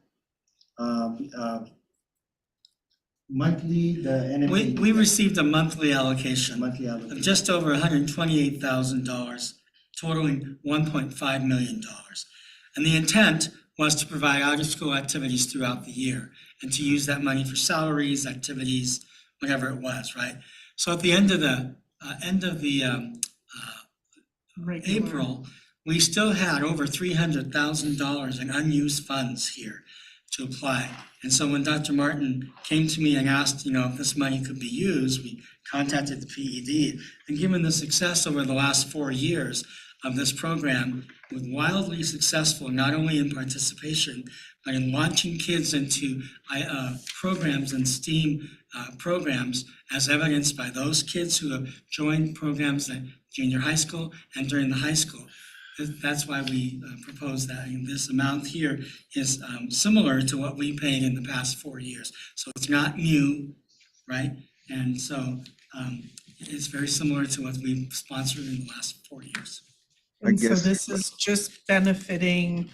Monthly, the NFA. We received a monthly allocation Monthly of allocation. just over $128,000, totaling $1.5 million. And the intent was to provide out-of-school activities throughout the year and to use that money for salaries, activities, whatever it was, right? So at the end of the Regular. April, we still had over $300,000 in unused funds here to apply. And so when Dr. Martin came to me and asked, if this money could be used, we contacted the PED. And given the success over the last 4 years of this program, was wildly successful, not only in participation, but in launching kids into programs and STEAM programs, as evidenced by those kids who have joined programs at junior high school and during the high school. That's why we propose that. And this amount here is similar to what we paid in the past 4 years. So it's not new, right? And so it's very similar to what we've sponsored in the last 4 years. And so guess- this is just benefiting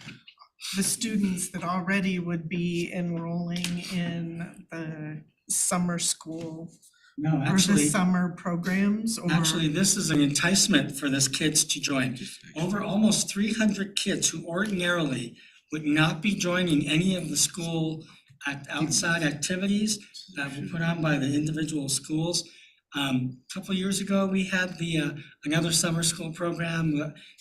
the students that already would be enrolling in the summer school No, or the actually, summer programs, or? Actually, this is an enticement for these kids to join. Over almost 300 kids who ordinarily would not be joining any of the school outside activities that were put on by the individual schools. A couple of years ago, we had another summer school program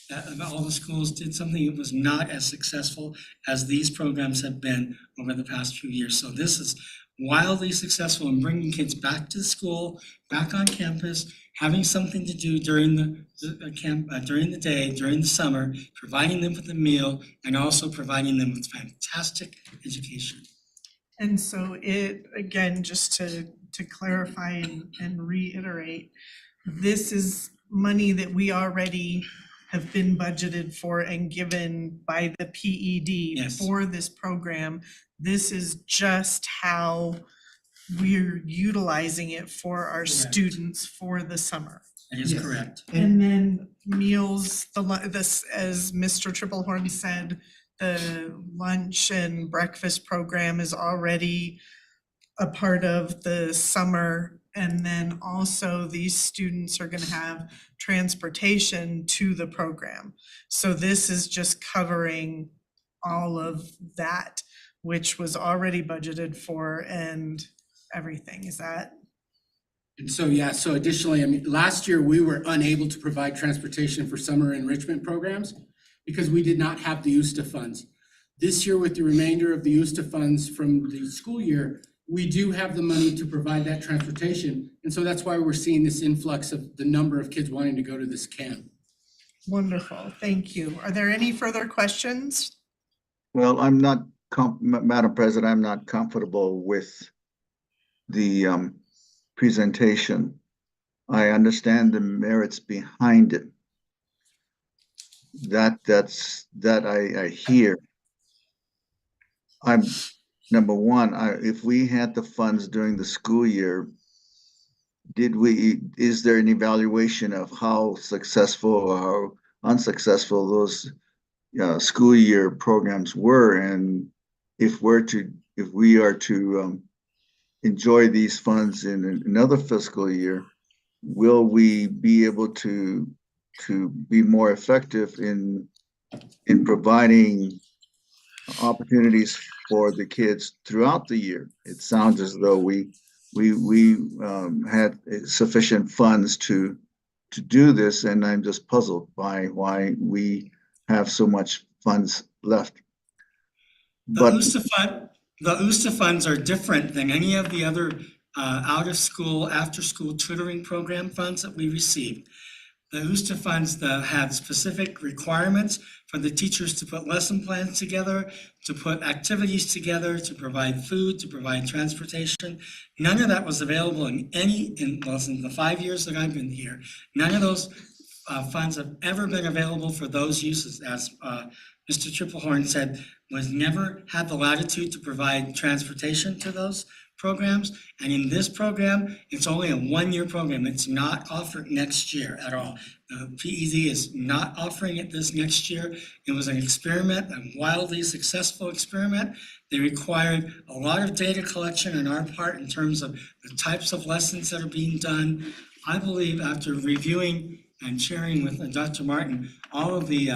that all the schools did something that was not as successful as these programs have been over the past few years. So this is wildly successful in bringing kids back to school, back on campus, having something to do during during the day, during the summer, providing them with a meal, and also providing them with fantastic education. And so it, again, just to clarify and reiterate, this is money that we already have been budgeted for and given by the PED Yes. for this program. This is just how we're utilizing it for our Correct. students for the summer. That is Yes. correct. And then meals, this, as Mr. Triplehorn said, the lunch and breakfast program is already a part of the summer. And then also these students are gonna have transportation to the program. So this is just covering all of that, which was already budgeted for and everything. Is that? And so, yeah, so additionally, last year, we were unable to provide transportation for summer enrichment programs because we did not have the USTA funds. This year, with the remainder of the USTA funds from the school year, we do have the money to provide that transportation. And so that's why we're seeing this influx of the number of kids wanting to go to this camp. Wonderful, thank you. Are there any further questions? Well, Madam President, I'm not comfortable with the presentation. I understand the merits behind it. That I hear. number one, if we had the funds during the school year, is there an evaluation of how successful or how unsuccessful those school year programs were? And if we are to enjoy these funds in another fiscal year, will we be able to be more effective in providing opportunities for the kids throughout the year? It sounds as though we had sufficient funds to do this, and I'm just puzzled by why we have so much funds left. The USTA funds are different than any of the other out-of-school, after-school tutoring program funds that we receive. The USTA funds have specific requirements for the teachers to put lesson plans together, to put activities together, to provide food, to provide transportation. None of that was available in the 5 years that I've been here. None of those funds have ever been available for those uses. As Mr. Triplehorn said, was never had the latitude to provide transportation to those programs. And in this program, it's only a one-year program. It's not offered next year at all. The PED is not offering it this next year. It was an experiment, a wildly successful experiment. They required a lot of data collection on our part in terms of the types of lessons that are being done. I believe after reviewing and sharing with Dr. Martin all of the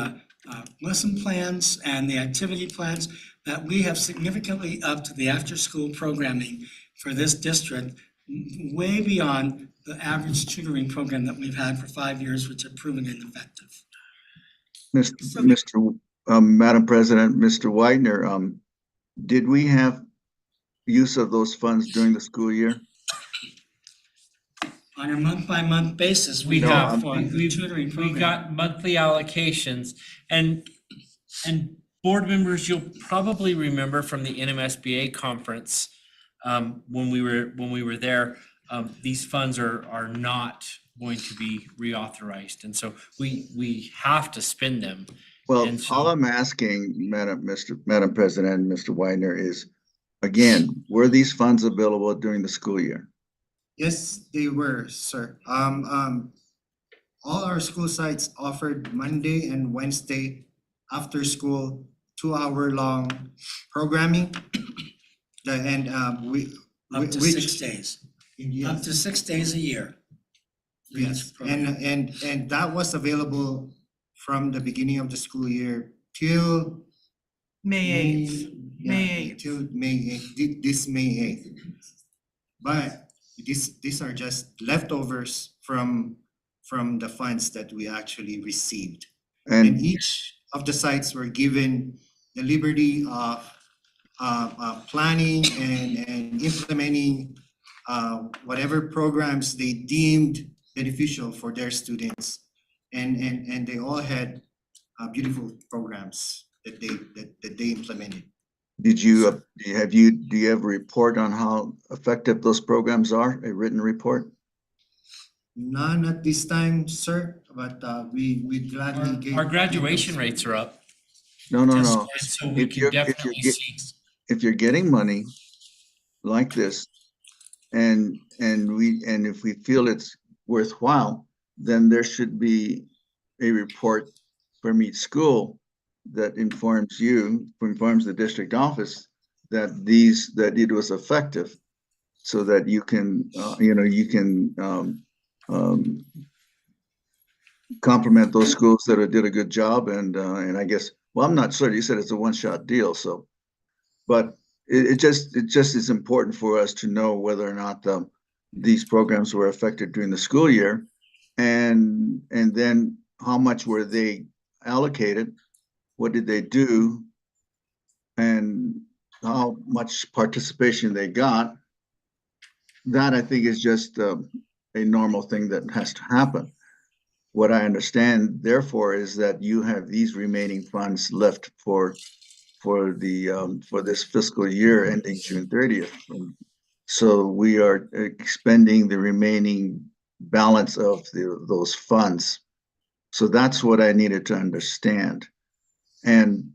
lesson plans and the activity plans, that we have significantly upped the after-school programming for this district way beyond the average tutoring program that we've had for 5 years, which have proven ineffective. Madam President, Mr. Widener, did we have use of those funds during the school year? On a month-by-month basis, We we have, have for the tutoring we program. got monthly allocations, and board members, you'll probably remember from the NMSBA conference, when we were there, these funds are not going to be reauthorized, and so we have to spend them. Well, And so- all I'm asking, Madam President, Mr. Widener, is, again, were these funds available during the school year? Yes, they were, sir. All our school sites offered Monday and Wednesday after school 2-hour-long programming. And Up to 6 days, Yes. up to 6 days a year. for each Yes, program. and that was available from the beginning of the school year till May 8th. May yeah, 8th. till May 8th, this May 8th. But these are just leftovers from the funds that we actually received. And And each of the sites were given the liberty of planning and implementing whatever programs they deemed beneficial for their students. And they all had beautiful programs that they implemented. do you have a report on how effective those programs are, a written report? None at this time, sir, but we gladly give. Our graduation rates are up. No, no, just- no. And so we If can you're- if you're definitely get- see. If you're getting money like this, and if we feel it's worthwhile, then there should be a report from each school that informs the district office that it was effective, so that you can compliment those schools that did a good job, and I guess, well, I'm not sure, you said it's a one-shot deal, so. But it just is important for us to know whether or not these programs were effective during the school year, and then how much were they allocated, what did they do, and how much participation they got. That, I think, is just a normal thing that has to happen. What I understand, therefore, is that you have these remaining funds left for this fiscal year ending June 30th. So we are expending the remaining balance of those funds. So that's what I needed to understand. And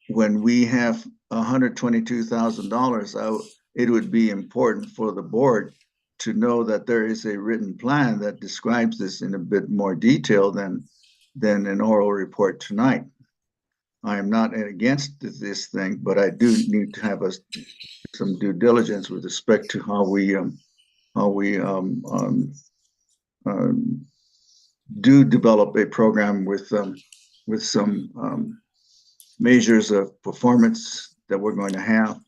when we have $122,000, it would be important for the board to know that there is a written plan that describes this in a bit more detail than an oral report tonight. I am not against this thing, but I do need to have some due diligence with respect to how we do develop a program with some measures of performance that we're going to have.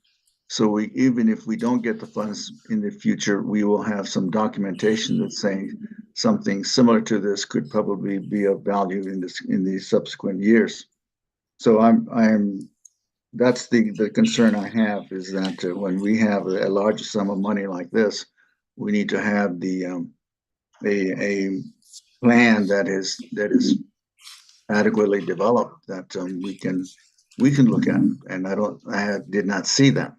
So even if we don't get the funds in the future, we will have some documentation that's saying something similar to this could probably be of value in the subsequent years. So that's the concern I have, is that when we have a large sum of money like this, we need to have a plan that is adequately developed that we can look at, and I did not see that.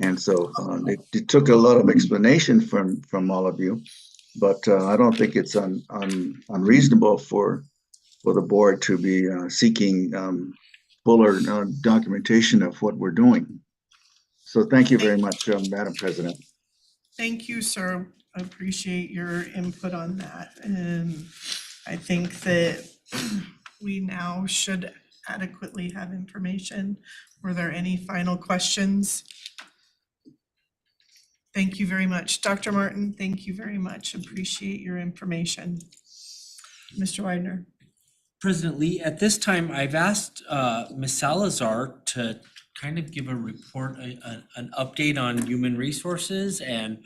And so it took a lot of explanation from all of you, but I don't think it's unreasonable for the board to be seeking fuller documentation of what we're doing. So thank you very much, Madam President. Thank you, sir. I appreciate your input on that. And I think that we now should adequately have information. Were there any final questions? Thank you very much. Dr. Martin, thank you very much. Appreciate your information. Mr. Widener. President Lee, at this time, I've asked Ms. Salazar to kind of give a report, an update on human resources, and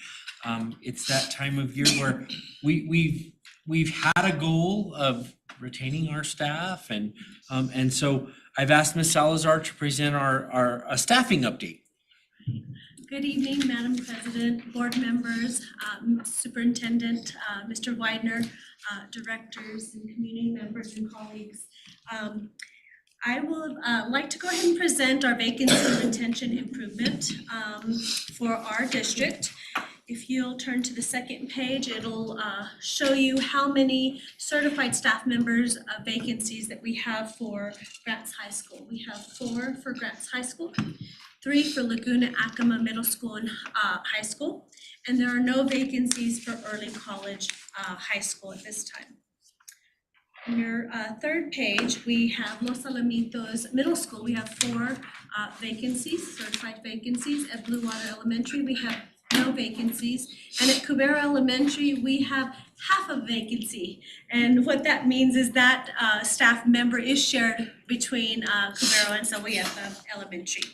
it's that time of year where we've had a goal of retaining our staff, and so I've asked Ms. Salazar to present our staffing update. Good evening, Madam President, board members, Superintendent, Mr. Widener, directors and community members and colleagues. I would like to go ahead and present our vacancy retention improvement for our district. If you'll turn to the second page, it'll show you how many certified staff members vacancies that we have for Grants High School. We have 4 for Grants High School, 3 for Laguna Acoma Middle School and High School, and there are no vacancies for Early College High School at this time. On your third page, we have Los Alamitos Middle School. We have 4 vacancies, certified vacancies. At Blue Water Elementary, we have no vacancies. And at Cubero Elementary, we have half a vacancy. And what that means is that staff member is shared between Cubero and Sahuayeta Elementary.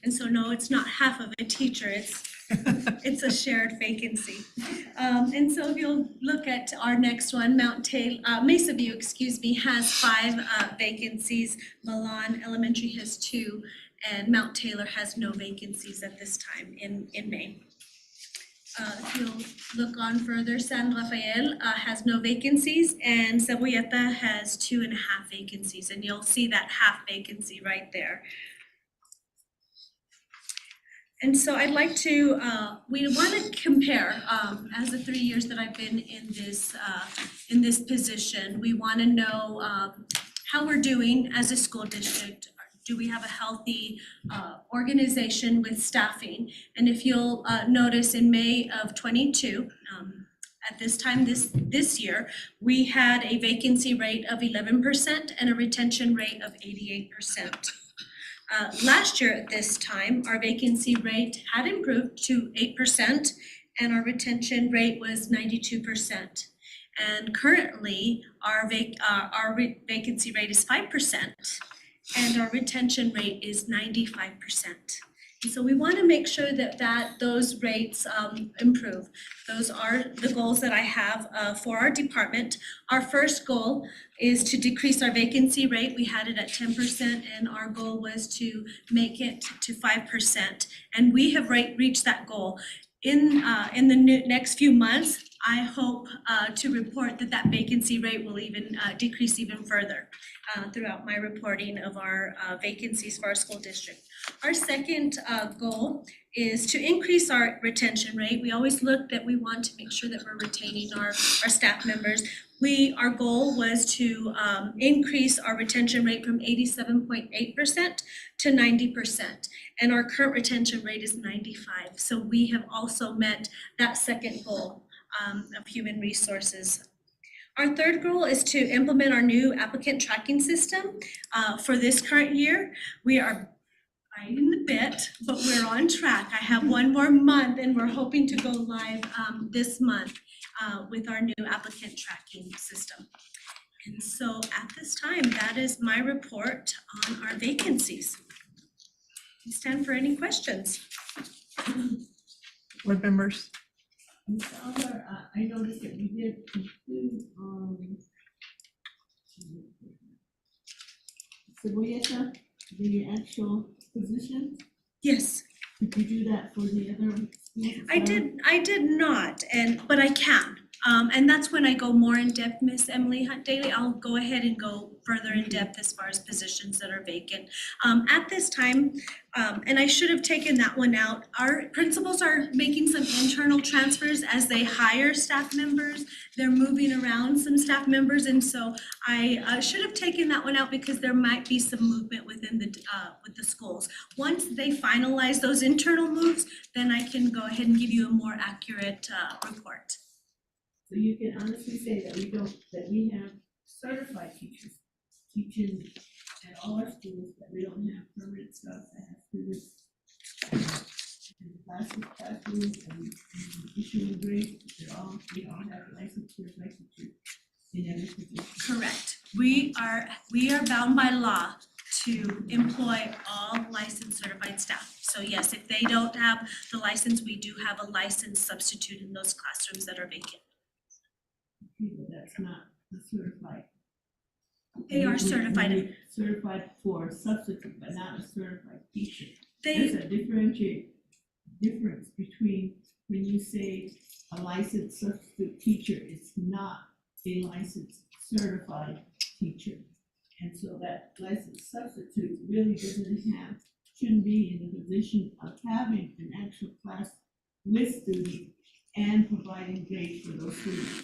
And so no, it's not half of a teacher, it's a shared vacancy. And so if you'll look at our next one, Mesa View, has 5 vacancies. Milan Elementary has 2, and Mount Taylor has no vacancies at this time in May. If you'll look on further, San Rafael has no vacancies, and Sahuayeta has 2.5 vacancies, and you'll see that half vacancy right there. And so I'd like to, we want to compare, as the 3 years that I've been in this position, we want to know how we're doing as a school district. Do we have a healthy organization with staffing? And if you'll notice, in May of 22, at this time this year, we had a vacancy rate of 11% and a retention rate of 88%. Last year at this time, our vacancy rate had improved to 8% and our retention rate was 92%. And currently, our vacancy rate is 5% and our retention rate is 95%. And so we want to make sure that those rates improve. Those are the goals that I have for our department. Our first goal is to decrease our vacancy rate. We had it at 10% and our goal was to make it to 5%. And we have reached that goal. In the next few months, I hope to report that that vacancy rate will even decrease even further throughout my reporting of our vacancies for our school district. Our second goal is to increase our retention rate. We always look that we want to make sure that we're retaining our staff members. Our goal was to increase our retention rate from 87.8% to 90%. And our current retention rate is 95. So we have also met that second goal of human resources. Our third goal is to implement our new applicant tracking system for this current year. We are biting the bit, but we're on track. I have one more month and we're hoping to go live this month with our new applicant tracking system. And so at this time, that is my report on our vacancies. I stand for any questions. Board members? Ms. Albert, I noticed that we did include, Ceboleta, the actual position. Yes. Did you do that for the other schools? I did not, but I can. And that's when I go more in depth, Miss Emily Hunt Daly. I'll go ahead and go further in depth as far as positions that are vacant. At this time, and I should have taken that one out, our principals are making some internal transfers as they hire staff members. They're moving around some staff members, and so I should have taken that one out because there might be some movement within with the schools. Once they finalize those internal moves, then I can go ahead and give you a more accurate report. So you can honestly say that we have certified teachers teaching at all our schools, that we don't have permanent staff that have students in the classrooms and issuing grades. We all have licensure in every position. Correct. We are bound by law to employ all licensed certified staff. So yes, if they don't have the license, we do have a licensed substitute in those classrooms that are vacant. Okay, but that's not the certified. They are certified. Certified for substitute, but not a certified teacher. They, There's a difference between when you say a licensed substitute teacher, it's not a licensed certified teacher. And so that licensed substitute really shouldn't be in the position of having an actual class with students and providing grades for those students.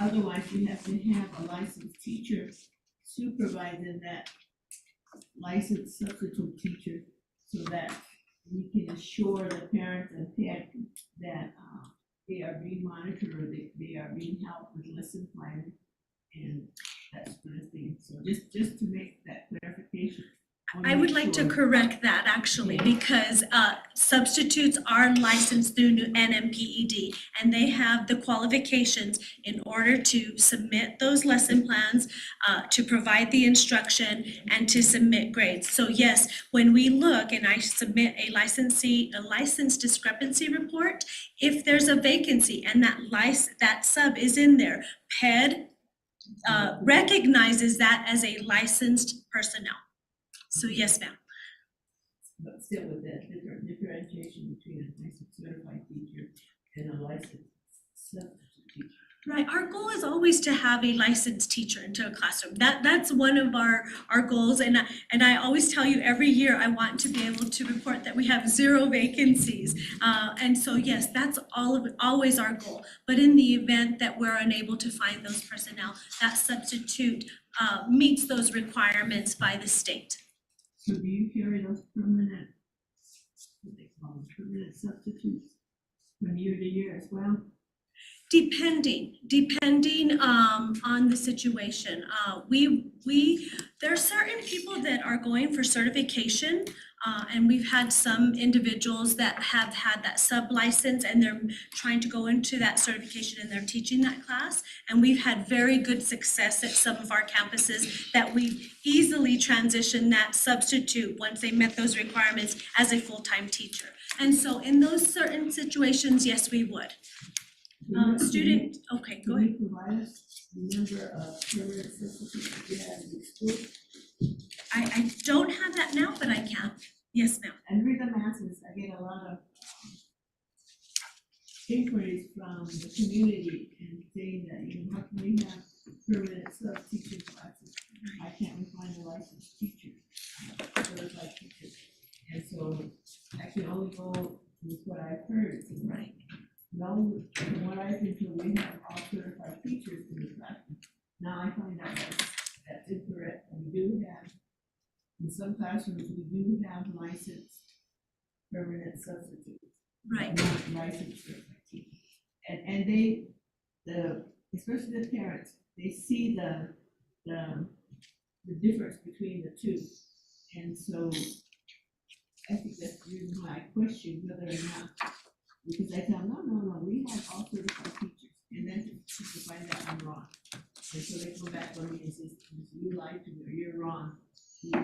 Otherwise, you have to have a licensed teacher supervising that licensed substitute teacher so that we can assure the parents and parents that they are being monitored or they are being helped with lesson planning and that sort of thing. So just to make that clarification. I would like to correct that actually, because substitutes are licensed through NMPED and they have the qualifications in order to submit those lesson plans, to provide the instruction and to submit grades. So yes, when we look and I submit a license discrepancy report, if there's a vacancy and that sub is in there, PED recognizes that as a licensed personnel. So yes, ma'am. But still with that differentiation between a licensed certified teacher and a licensed substitute teacher. Right, our goal is always to have a licensed teacher into a classroom. That's one of our goals, and I always tell you every year I want to be able to report that we have 0 vacancies. And so yes, that's always our goal. But in the event that we're unable to find those personnel, that substitute meets those requirements by the state. So do you carry those permanent, what they call them, permanent substitutes from year to year as well? Depending on the situation. There are certain people that are going for certification, and we've had some individuals that have had that sub-license and they're trying to go into that certification and they're teaching that class. And we've had very good success at some of our campuses that we easily transitioned that substitute once they met those requirements as a full-time teacher. And so in those certain situations, yes, we would. Student, okay, go ahead. Can you provide us the number of permanent substitutes that you have in the school? I don't have that now, but I can. Yes, ma'am. And the reason I'm asking is I get a lot of inquiries from the community and saying that, you know, how can we have permanent sub-teaching classes? Why can't we find a licensed teacher, certified teacher? And so I can only go with what I've heard. Right. No, from what I've been told, we have all certified teachers in the classroom. Now I find out that's incorrect. We do have, in some classrooms, we do have licensed permanent substitutes. Right. Not licensed certified teachers. And they, especially the parents, they see the difference between the two. And so I think that's the reason why I question whether or not, because I tell them, no, we have all certified teachers, and then to find out I'm wrong. And so they come back on me and say, you lied to me, or you're wrong.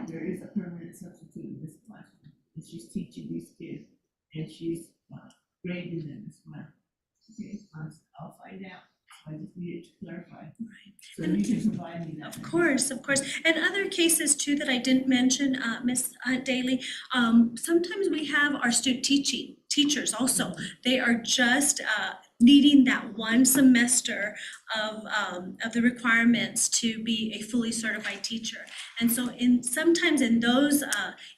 There is a permanent substitute in this classroom, and she's teaching these kids, and she's grading them as well. Okay, I'll find out. I just needed to clarify. So you can provide me that. Of course. And other cases too that I didn't mention, Ms. Daly, sometimes we have our student teachers also. They are just needing that one semester of the requirements to be a fully certified teacher. And so sometimes in those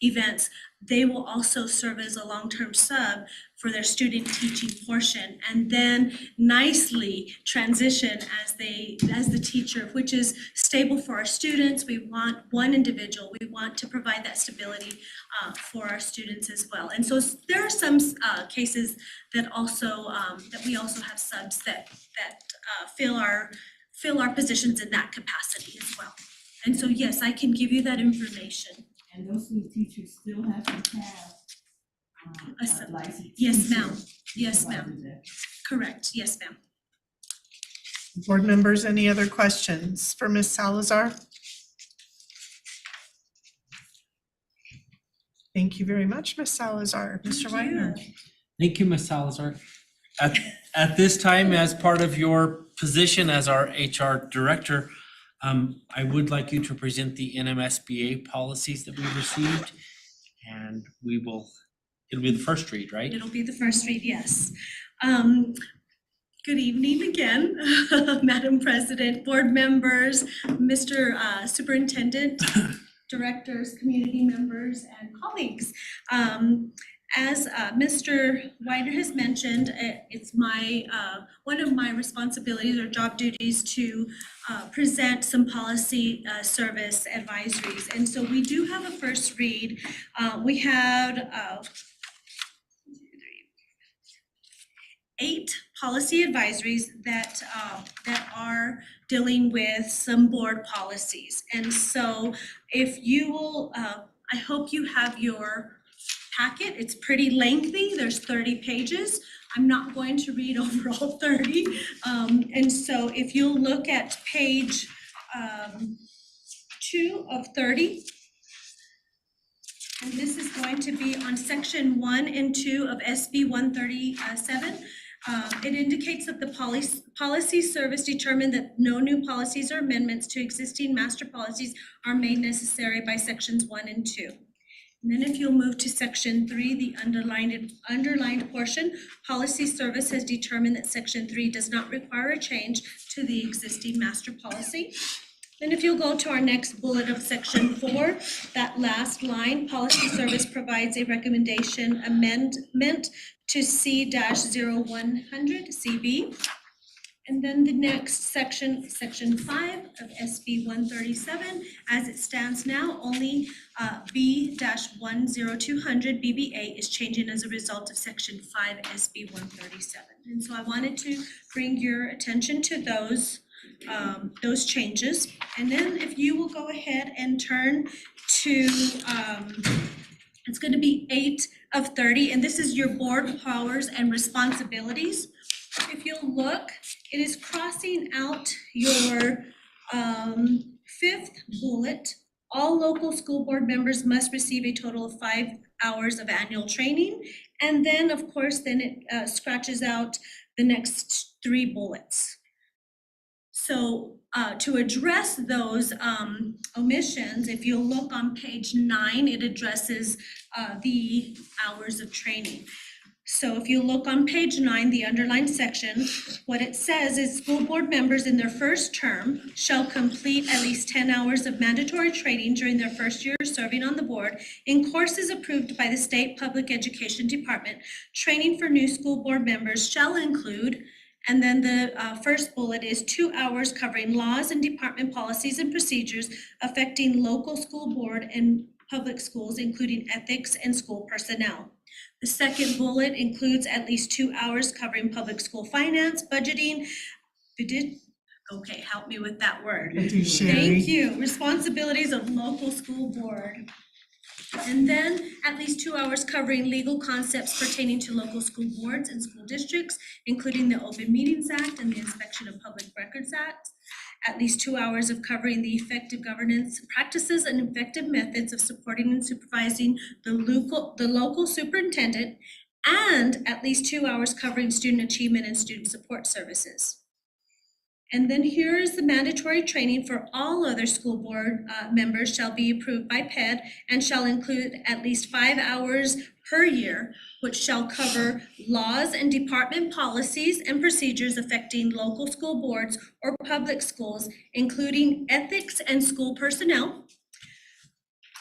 events, they will also serve as a long-term sub for their student teaching portion, and then nicely transition as the teacher, which is stable for our students. We want one individual. We want to provide that stability for our students as well. And so there are some cases that also that we also have subs that fill our positions in that capacity as well. And so yes, I can give you that information. And those new teachers still have to have A a license. Yes, ma'am. Yes, ma'am. Correct. Yes, ma'am. Board members, any other questions for Ms. Salazar? Thank you very much, Ms. Salazar. Mr. Weiner. Thank you, Ms. Salazar. At this time, as part of your position as our HR director, I would like you to present the NMSBA policies that we received, and it'll be the first read, right? It'll be the first read, yes. Good evening again, Madam President, board members, Mr. Superintendent, directors, community members, and colleagues. As Mr. Weiner has mentioned, it's one of my responsibilities or job duties to present some policy service advisories. And so we do have a first read. We had 8 policy advisories that are dealing with some board policies. And so if you will, I hope you have your packet. It's pretty lengthy. There's 30 pages. I'm not going to read over all 30. And so if you'll look at page 2 of 30, and this is going to be on section 1 and 2 of SB 137. It indicates that the policy service determined that no new policies or amendments to existing master policies are made necessary by sections 1 and 2. And then if you'll move to section 3, the underlined portion, policy service has determined that section 3 does not require a change to the existing master policy. Then if you'll go to our next bullet of section 4, that last line, policy service provides a recommendation amendment to C-0100 CB. And then the next section, section 5 of SB 137, as it stands now, only B-10200 BBA is changing as a result of section 5 SB 137. And so I wanted to bring your attention to those changes. And then if you will go ahead and turn to, it's going to be 8 of 30, and this is your board powers and responsibilities. If you'll look, it is crossing out your 5th bullet. All local school board members must receive a total of 5 hours of annual training. And then, of course, then it scratches out the next 3 bullets. So to address those omissions, if you'll look on page 9, it addresses the hours of training. So if you look on page 9, the underlined section, what it says is school board members in their first term shall complete at least 10 hours of mandatory training during their first year serving on the board in courses approved by the State Public Education Department. Training for new school board members shall include, and then the first bullet is 2 hours covering laws and department policies and procedures affecting local school board and public schools, including ethics and school personnel. The second bullet includes at least 2 hours covering public school finance, budgeting, okay, help me with that word. Thank you, responsibilities of local school board. And then at least 2 hours covering legal concepts pertaining to local school boards and school districts, including the Open Meetings Act and the Inspection of Public Records Act. At least 2 hours of covering the effective governance practices and effective methods of supporting and supervising the local superintendent, and at least 2 hours covering student achievement and student support services. And then here is the mandatory training for all other school board members shall be approved by PED and shall include at least 5 hours per year, which shall cover laws and department policies and procedures affecting local school boards or public schools, including ethics and school personnel.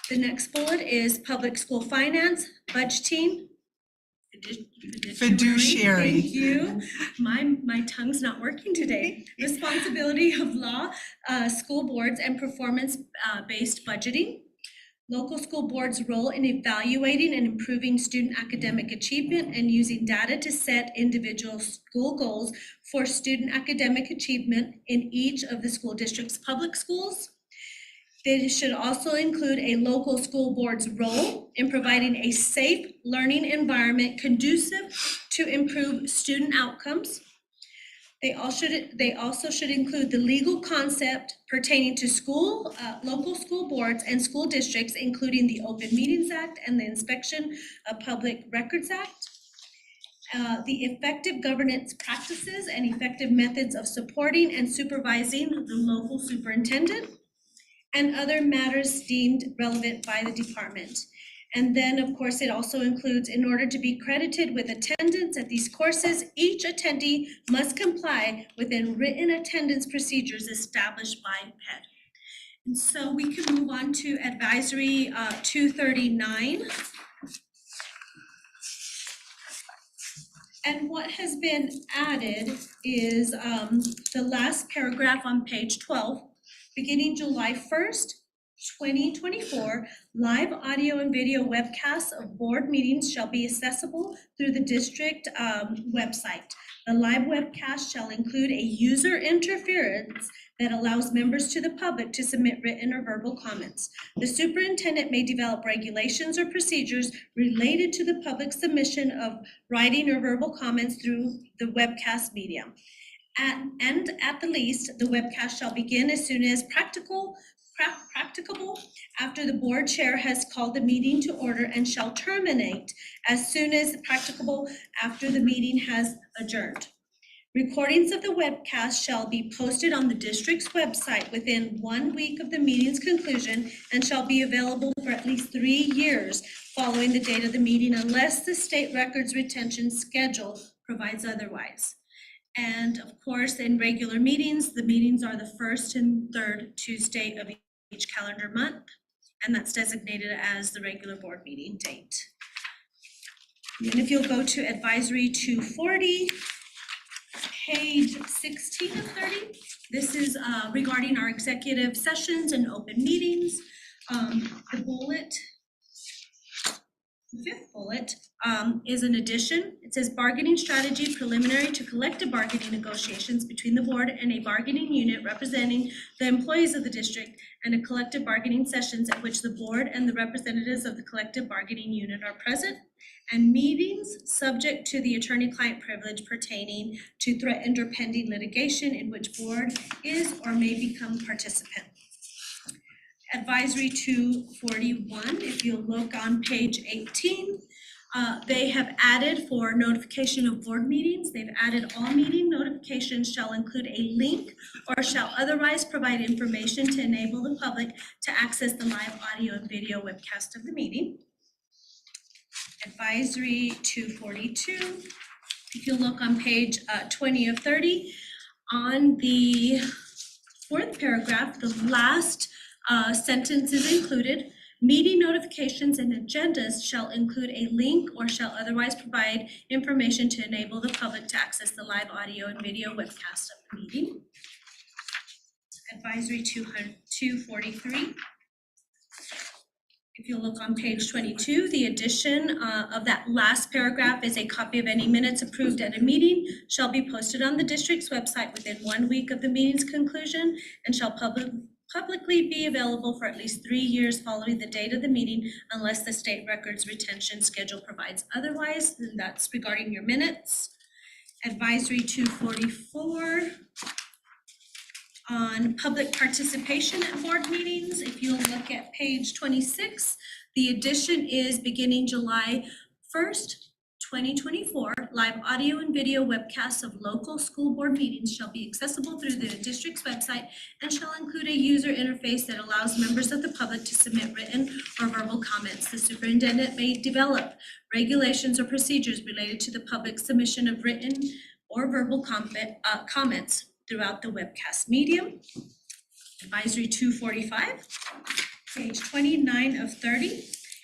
The next bullet is public school finance, budgeting, Fiduciary. Thank you. My tongue's not working today. Responsibility of law, school boards and performance-based budgeting. Local school boards' role in evaluating and improving student academic achievement and using data to set individual school goals for student academic achievement in each of the school district's public schools. They should also include a local school board's role in providing a safe learning environment conducive to improve student outcomes. They also should include the legal concept pertaining to local school boards and school districts, including the Open Meetings Act and the Inspection of Public Records Act. The effective governance practices and effective methods of supporting and supervising the local superintendent, and other matters deemed relevant by the department. And then, of course, it also includes, in order to be credited with attendance at these courses, each attendee must comply within written attendance procedures established by PED. And so we can move on to advisory 239. And what has been added is the last paragraph on page 12. Beginning July 1st, 2024, live audio and video webcasts of board meetings shall be accessible through the district website. The live webcast shall include a user interference that allows members to the public to submit written or verbal comments. The superintendent may develop regulations or procedures related to the public submission of writing or verbal comments through the webcast medium. At the least, the webcast shall begin as soon as practicable after the board chair has called the meeting to order, and shall terminate as soon as practicable after the meeting has adjourned. Recordings of the webcast shall be posted on the district's website within 1 week of the meeting's conclusion and shall be available for at least 3 years following the date of the meeting, unless the state records retention schedule provides otherwise. And of course, in regular meetings, the meetings are the first and third Tuesday of each calendar month, and that's designated as the regular board meeting date. And if you'll go to advisory 240, page 16 of 30, this is regarding our executive sessions and open meetings. The bullet, the fifth bullet, is an addition. It says bargaining strategy preliminary to collective bargaining negotiations between the board and a bargaining unit representing the employees of the district, and a collective bargaining sessions at which the board and the representatives of the collective bargaining unit are present, and meetings subject to the attorney-client privilege pertaining to threatened or pending litigation in which board is or may become participant. Advisory 241, if you look on page 18, they have added for notification of board meetings, they've added all meeting notifications shall include a link or shall otherwise provide information to enable the public to access the live audio and video webcast of the meeting. Advisory 242. If you look on page 20 of 30, on the fourth paragraph, the last sentence is included. Meeting notifications and agendas shall include a link or shall otherwise provide information to enable the public to access the live audio and video webcast of the meeting. Advisory 243. If you look on page 22, the addition of that last paragraph is a copy of any minutes approved at a meeting shall be posted on the district's website within 1 week of the meeting's conclusion and shall publicly be available for at least 3 years following the date of the meeting unless the state records retention schedule provides otherwise, and that's regarding your minutes. Advisory 244. On public participation at board meetings, if you'll look at page 26, the addition is beginning July 1st, 2024, live audio and video webcasts of local school board meetings shall be accessible through the district's website and shall include a user interface that allows members of the public to submit written or verbal comments. The superintendent may develop regulations or procedures related to the public submission of written or verbal comments throughout the webcast medium. Advisory 245, page 29 of 30.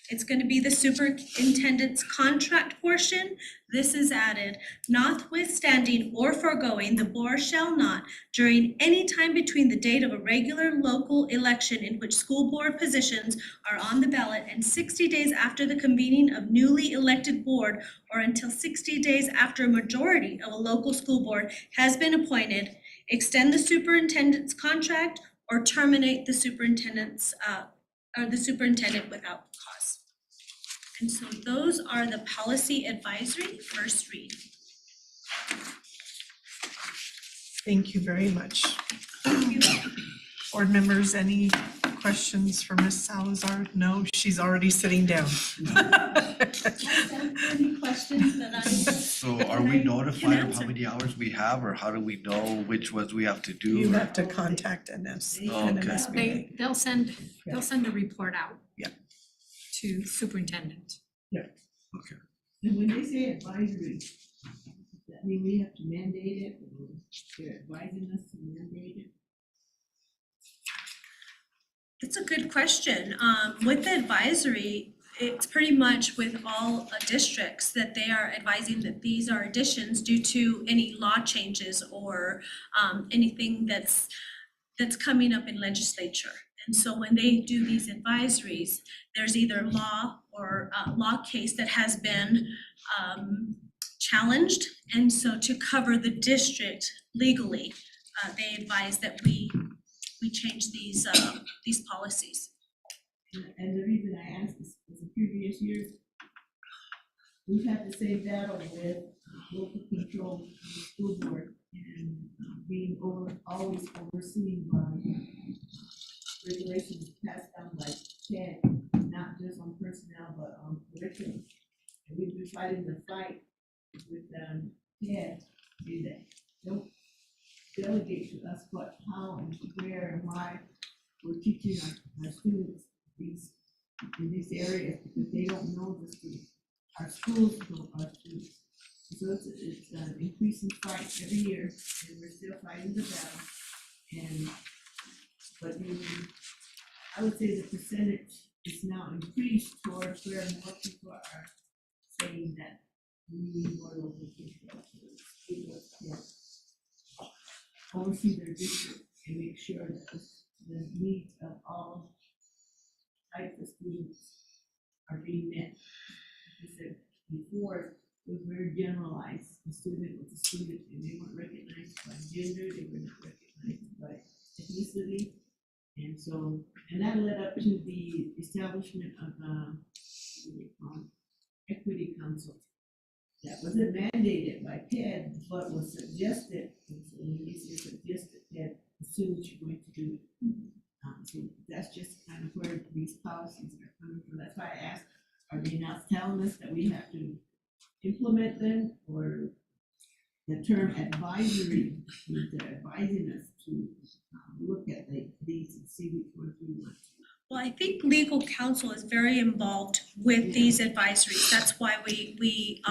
It's going to be the superintendent's contract portion. This is added, notwithstanding or foregoing, the board shall not, during any time between the date of a regular local election in which school board positions are on the ballot and 60 days after the convening of newly elected board or until 60 days after a majority of a local school board has been appointed, extend the superintendent's contract or terminate the superintendent without cause. And so those are the policy advisory first read. Thank you very much. Board members, any questions for Ms. Salazar? No, she's already sitting down. Any questions that I So are we notified of how many hours we have, or how do we know which ones we have to do? You or- have to contact NSBA. Okay. They'll send a report out. Yeah. To superintendent. And when they say advisory, does that mean we have to mandate it, or they're advising us to mandate it? It's a good question. With the advisory, it's pretty much with all districts that they are advising that these are additions due to any law changes or anything that's coming up in legislature. And so when they do these advisories, there's either law or law case that has been challenged. And so to cover the district legally, they advise that we change these policies. And the reason I ask is in previous years, we've had the same battle with local control of the school board and being always overseen by regulations passed down by TED, not just on personnel, but on curriculum. And we've been fighting the fight with TED, say that don't delegate to us what, how, and where, and why we're teaching our students in these areas, because they don't know the students. Our schools know our students. So it's an increasing fight every year, and we're still fighting the battle. And but I would say the percentage is now increased towards where more people are saying that we need more local control. People can oversee their district and make sure that the needs of all types of students are being met. Like I said before, it was very generalized. The student was a student, and they weren't recognized by gender, they were not recognized by ethnicity. And so, and that led up to the establishment of Equity Council. That wasn't mandated by TED, but was suggested. And so when you say suggested, TED assumes you're going to do it. So that's just kind of where these policies are coming from. That's why I asked, are they now telling us that we have to implement them, or the term advisory means they're advising us to look at these and see which ones we want Well, I think legal counsel is very involved with these advisories. That's why we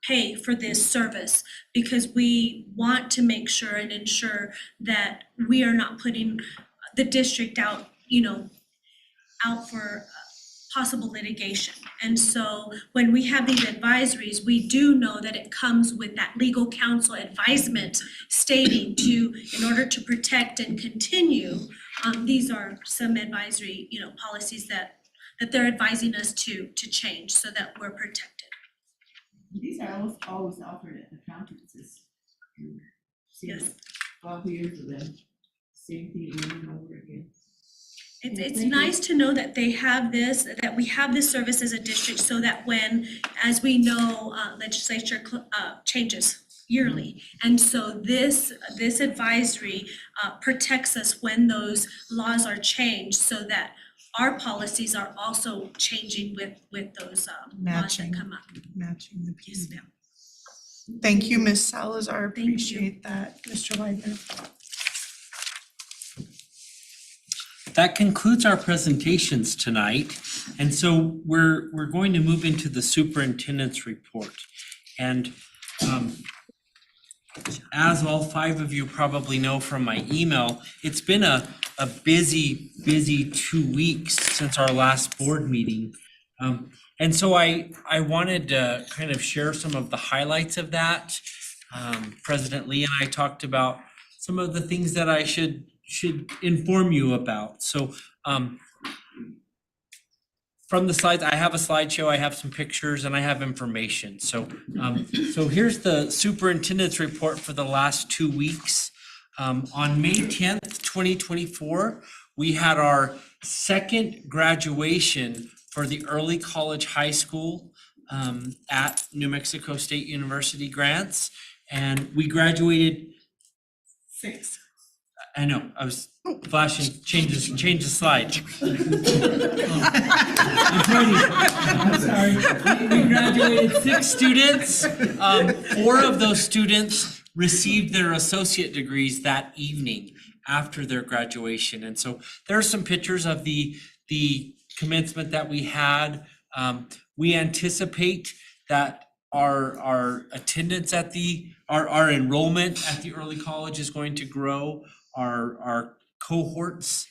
pay for this service, because we want to make sure and ensure that we are not putting the district out, out for possible litigation. And so when we have these advisories, we do know that it comes with that legal counsel advisement stating in order to protect and continue, these are some advisory, policies that they're advising us to change so that we're protected. These are always offered at the conferences. Yes. 12 years of them, same thing over and over again. It's nice to know that they have this, that we have this service as a district, so that when, as we know, legislature changes yearly. And so this advisory protects us when those laws are changed, so that our policies are also changing with those laws Matching. that come up. Matching the piece. Thank you, Ms. Salazar. Thank you. Appreciate that. Mr. Widener. That concludes our presentations tonight. And so we're going to move into the superintendent's report. And as all 5 of you probably know from my email, it's been a busy 2 weeks since our last board meeting. And so I wanted to kind of share some of the highlights of that. President Lee and I talked about some of the things that I should inform you about. So from the slides, I have a slideshow, I have some pictures, and I have information. So here's the superintendent's report for the last 2 weeks. On May 10th, 2024, we had our second graduation for the early college high school at New Mexico State University Grants. And we graduated 6. I know, I was flashing, change the slide. I'm sorry. We graduated 6 students. 4 of those students received their associate degrees that evening after their graduation. And so there are some pictures of the commencement that we had. We anticipate that our attendance at our enrollment at the early college is going to grow. Our cohorts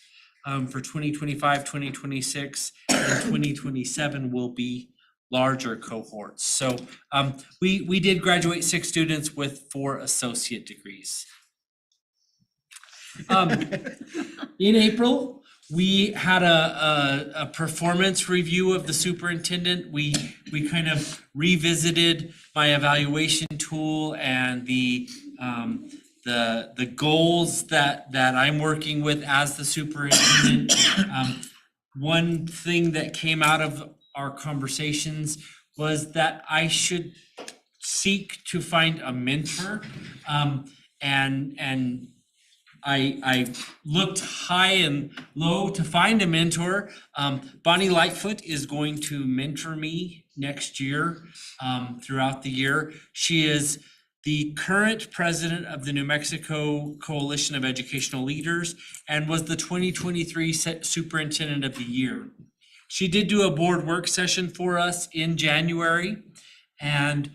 for 2025, 2026, and 2027 will be larger cohorts. So we did graduate 6 students with 4 associate degrees. In April, we had a performance review of the superintendent. We kind of revisited my evaluation tool and the goals that I'm working with as the superintendent. One thing that came out of our conversations was that I should seek to find a mentor. And I looked high and low to find a mentor. Bonnie Lightfoot is going to mentor me next year, throughout the year. She is the current president of the New Mexico Coalition of Educational Leaders and was the 2023 Superintendent of the Year. She did do a board work session for us in January, and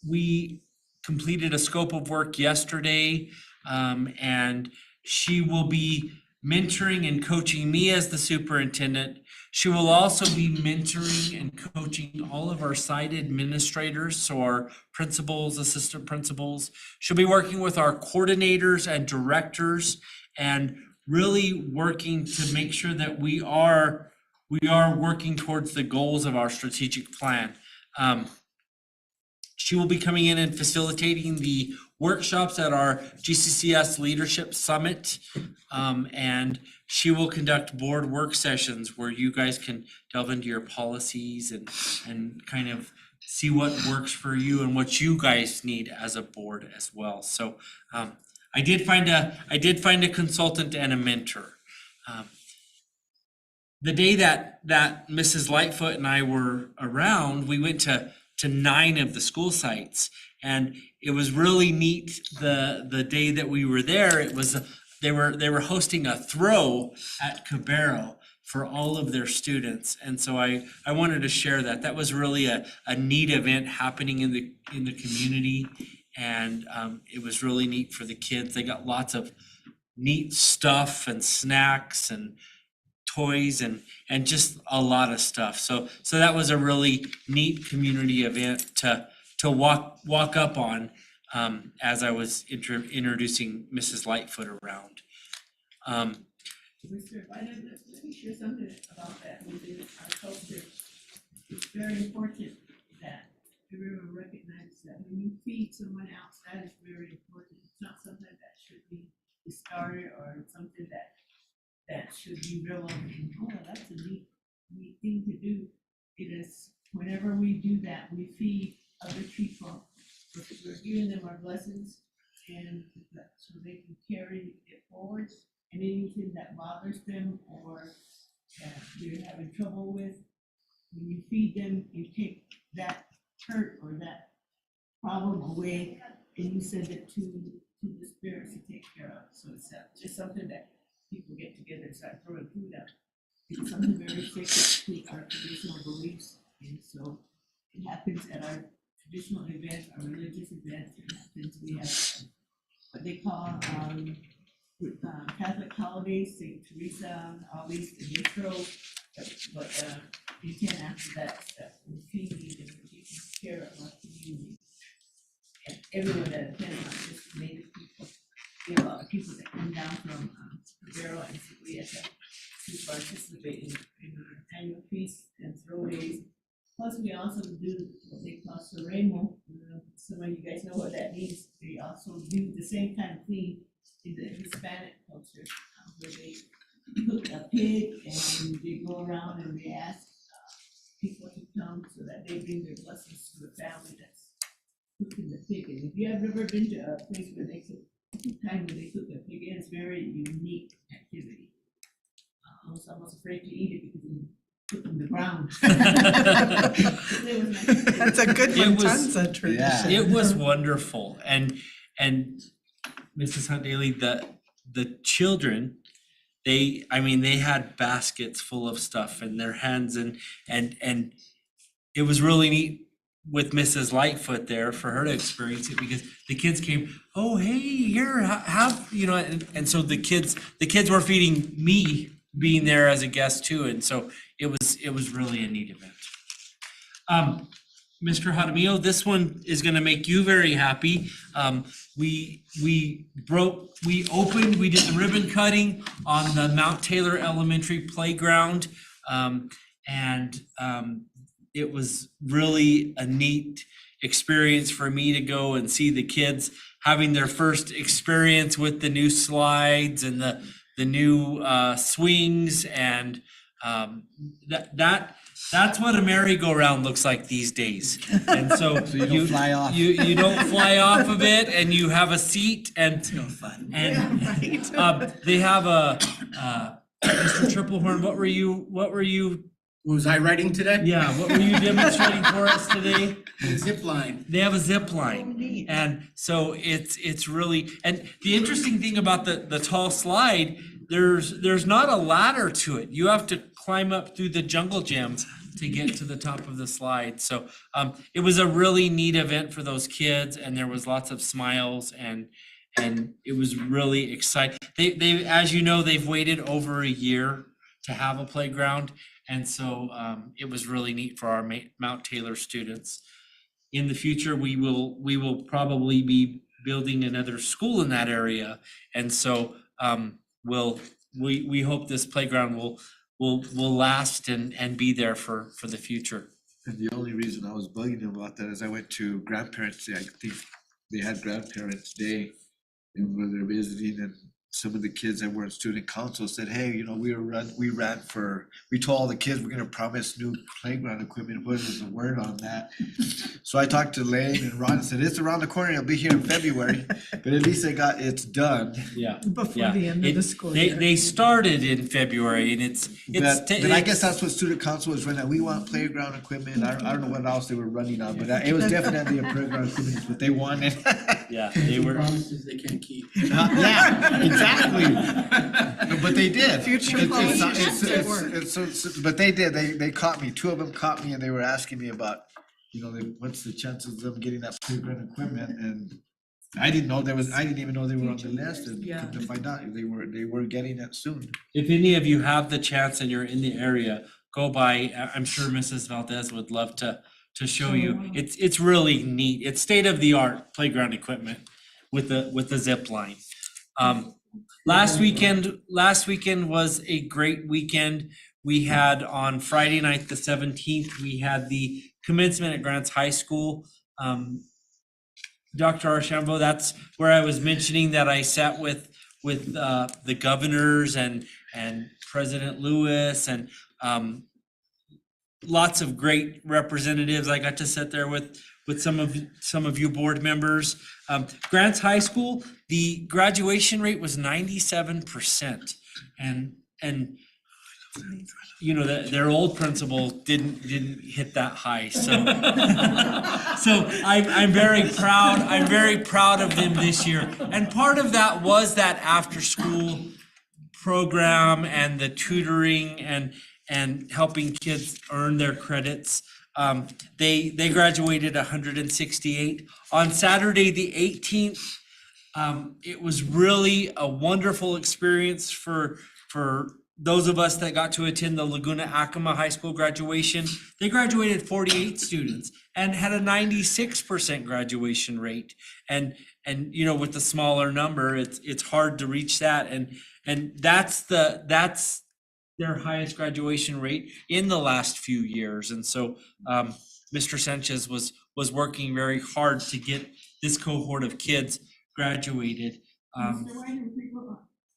we completed a scope of work yesterday, and she will be mentoring and coaching me as the superintendent. She will also be mentoring and coaching all of our site administrators, so our principals, assistant principals. She'll be working with our coordinators and directors and really working to make sure that we are working towards the goals of our strategic plan. She will be coming in and facilitating the workshops at our GCCS Leadership Summit. And she will conduct board work sessions where you guys can delve into your policies and kind of see what works for you and what you guys need as a board as well. So I did find a consultant and a mentor. The day that Mrs. Lightfoot and I were around, we went to 9 of the school sites, and it was really neat the day that we were there. It was they were hosting a throw at Cabero for all of their students. And so I wanted to share that. That was really a neat event happening in the community. And it was really neat for the kids. They got lots of neat stuff and snacks and toys and just a lot of stuff. So that was a really neat community event to walk up on as I was introducing Mrs. Lightfoot around. Mr. Biden, let me share something about that within our culture. It's very important that everyone recognizes that when you feed someone else, that is very important. It's not something that should be discarded or something that should be realized, oh, that's a neat thing to do. It is, whenever we do that, we feed other people. We're giving them our blessings and so they can carry it forward. And anything that bothers them or that they're having trouble with, when you feed them, you take that hurt or that problem away and you send it to the spirits to take care of. So it's just something that people get together and start throwing food out. It's something very sacred to our traditional beliefs. And so it happens at our traditional events, our religious events. It happens, we have what they call Catholic holidays, St. Teresa, all these, and they throw, but you can after that we're feeding and we're taking care of our community. And everyone that attends, not just Native people, we have a lot of people that come down from Cabero and Siglieta to participate in our annual feast and throw days. Plus, we also do what they call Soremo. Some of you guys know what that means. They also do the same kind of thing in the Hispanic culture, where they cook a pig and they go around and they ask people to come so that they bring their blessings to the family that's cooking the pig. And if you have ever been to a place where they cook, time when they cook a pig, it's very unique activity. I was almost afraid to eat it because we cook in the ground. That's a good It was- Matanza tradition. It was wonderful, and Mrs. Hunt Daly, the children, they had baskets full of stuff in their hands, and it was really neat with Mrs. Lightfoot there for her to experience it, because the kids came, oh, hey, here, have, and so the kids were feeding me being there as a guest too, and so it was really a neat event. Mr. Jaramillo, this one is gonna make you very happy. We opened, we did the ribbon cutting on the Mount Taylor Elementary playground. It was really a neat experience for me to go and see the kids having their first experience with the new slides and the new swings, and that's what a merry-go-round looks like these days. And so you don't fly off. You don't fly off of it, and you have a seat, and It's no fun. they have a Mr. Triplehorn, what were you What was I writing today? yeah, what were you demonstrating for us today? Zip line. They have a zip line. Neat. And so it's really, and the interesting thing about the tall slide, there's not a ladder to it. You have to climb up through the jungle gym to get to the top of the slide. So it was a really neat event for those kids, and there was lots of smiles, and it was really exciting. They as you know, they've waited over a year to have a playground, and so it was really neat for our Mount Taylor students. In the future, we will probably be building another school in that area, and so we hope this playground will last and be there for the future. And the only reason I was bugging him about that is I went to Grandparents' Day. I think they had Grandparents' Day, and when they're visiting, and some of the kids that were in student council said, hey, we told all the kids we're gonna promise new playground equipment. What is the word on that? So I talked to Lane and Ron and said, it's around the corner, it'll be here in February, but at least it's done. Yeah. Before the end of the school They year. they started in February, and it's But I guess that's what student council was running. We want playground equipment. I don't know what else they were running on, but it was definitely a playground equipment, is what they wanted. Yeah, they were. Promises they can't keep. Yeah, exactly. No, but they did. Future It's- politicians it's- at work. But they did, they caught me, two of them caught me and they were asking me about, what's the chances of them getting that playground equipment, and I didn't even know they were on the list, and come to find out, they were getting it soon. If any of you have the chance and you're in the area, go by. I'm sure Mrs. Valdez would love to show you. It's really neat. It's state of the art playground equipment with the zip line. Last weekend was a great weekend. We had on Friday night, the 17th, we had the commencement at Grants High School. Dr. Archambault, that's where I was mentioning that I sat with the governors and President Lewis and lots of great representatives. I got to sit there with some of you board members. Grants High School, the graduation rate was 97%, and their old principal didn't hit that high. So so I'm very proud. I'm very proud of them this year. And part of that was that after school program and the tutoring and helping kids earn their credits. They graduated 168. On Saturday, the 18th, it was really a wonderful experience for those of us that got to attend the Laguna Acoma High School graduation. They graduated 48 students and had a 96% graduation rate. And with the smaller number, it's hard to reach that. And that's their highest graduation rate in the last few years. And so Mr. Sanchez was working very hard to get this cohort of kids graduated. Mr. White,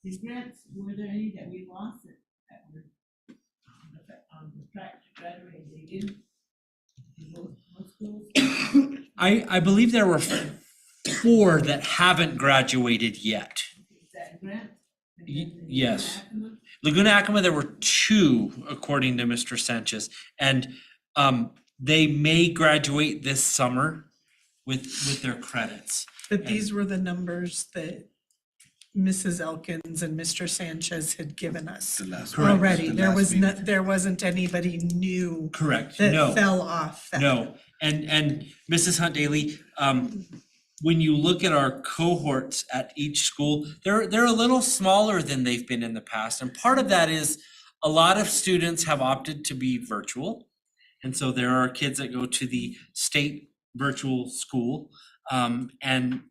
the grants, were there any that we lost that were on the track to graduate, they didn't? In most schools? I believe there were 4 that haven't graduated yet. Is that grant? Yes. Laguna Acoma, there were 2, according to Mr. Sanchez, and they may graduate this summer with their credits. But these were the numbers that Mrs. Elkins and Mr. Sanchez had given us The last already. the There last was meeting. there wasn't anybody new Correct. that No. fell off that. No, and Mrs. Hunt Daly, when you look at our cohorts at each school, they're a little smaller than they've been in the past. And part of that is a lot of students have opted to be virtual. And so there are kids that go to the state virtual school. And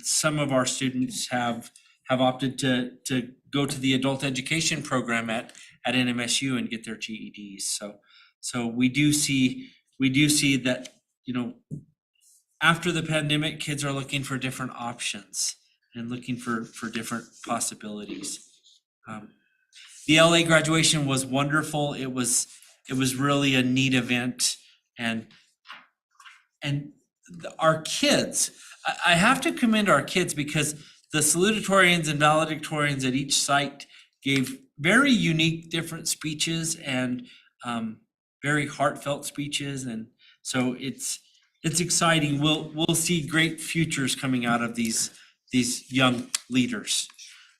some of our students have opted to go to the adult education program at NMSU and get their GEDs. So we do see that, after the pandemic, kids are looking for different options and looking for different possibilities. The LA graduation was wonderful. It was really a neat event, and our kids, I have to commend our kids because the salutatorians and valedictorians at each site gave very unique, different speeches and very heartfelt speeches, and so it's exciting. We'll see great futures coming out of these young leaders.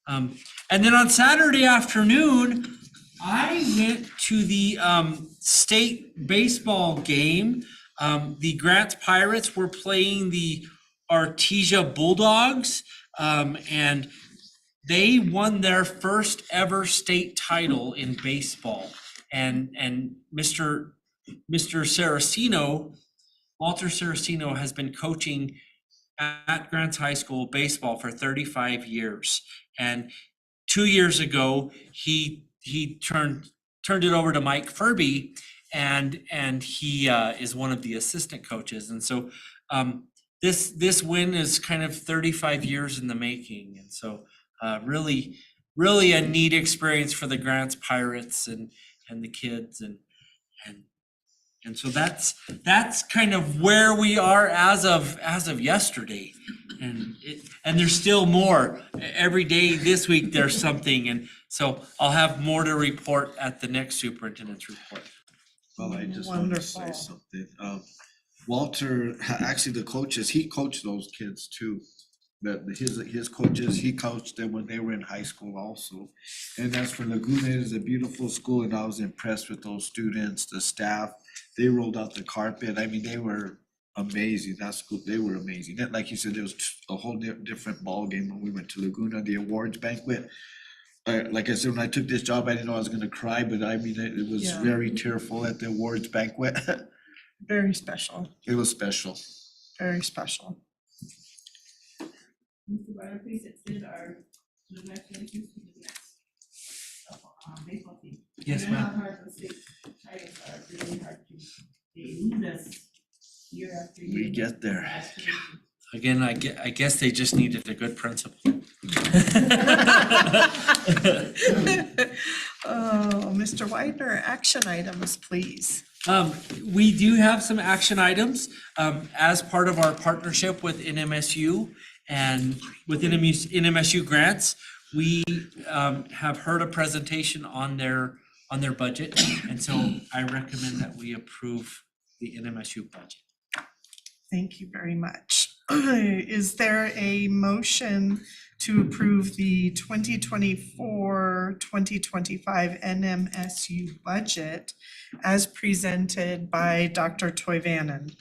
And then on Saturday afternoon, I went to the state baseball game. The Grants Pirates were playing the Artesia Bulldogs, and they won their first ever state title in baseball. And Mr. Saraceno, Walter Saraceno, has been coaching at Grants High School baseball for 35 years. And 2 years ago, he turned it over to Mike Furby, and he is one of the assistant coaches. And so this win is kind of 35 years in the making. And so really a neat experience for the Grants Pirates and the kids, and so that's kind of where we are as of yesterday, and there's still more. Every day this week there's something, and so I'll have more to report at the next superintendent's report. Well, I just want to say Wonderful. something. Walter, actually the coaches, he coached those kids too. His coaches, he coached them when they were in high school also. And as for Laguna, it is a beautiful school and I was impressed with those students, the staff. They rolled out the carpet. I mean, they were amazing. That school, they were amazing. And like you said, it was a whole different ballgame when we went to Laguna, the awards banquet. Like I said, when I took this job, I didn't know I was gonna cry, but I mean, it was Yeah. very tearful at the awards banquet. Very special, It was special. very special. Mr. Ryder, please extend our congratulations to the baseball team. Yes, I know how ma'am. hard the state titles are, really hard to, they elude us year after year. We get there. Again, I guess they just needed a good principal. Oh, Mr. Widener, action items, please. We do have some action items, as part of our partnership with NMSU and with NMSU grants. We, have heard a presentation on their budget, and so I recommend that we approve the NMSU budget. Thank you very much. Is there a motion to approve the 2024-2025 NMSU budget as presented by Dr. Toivanen?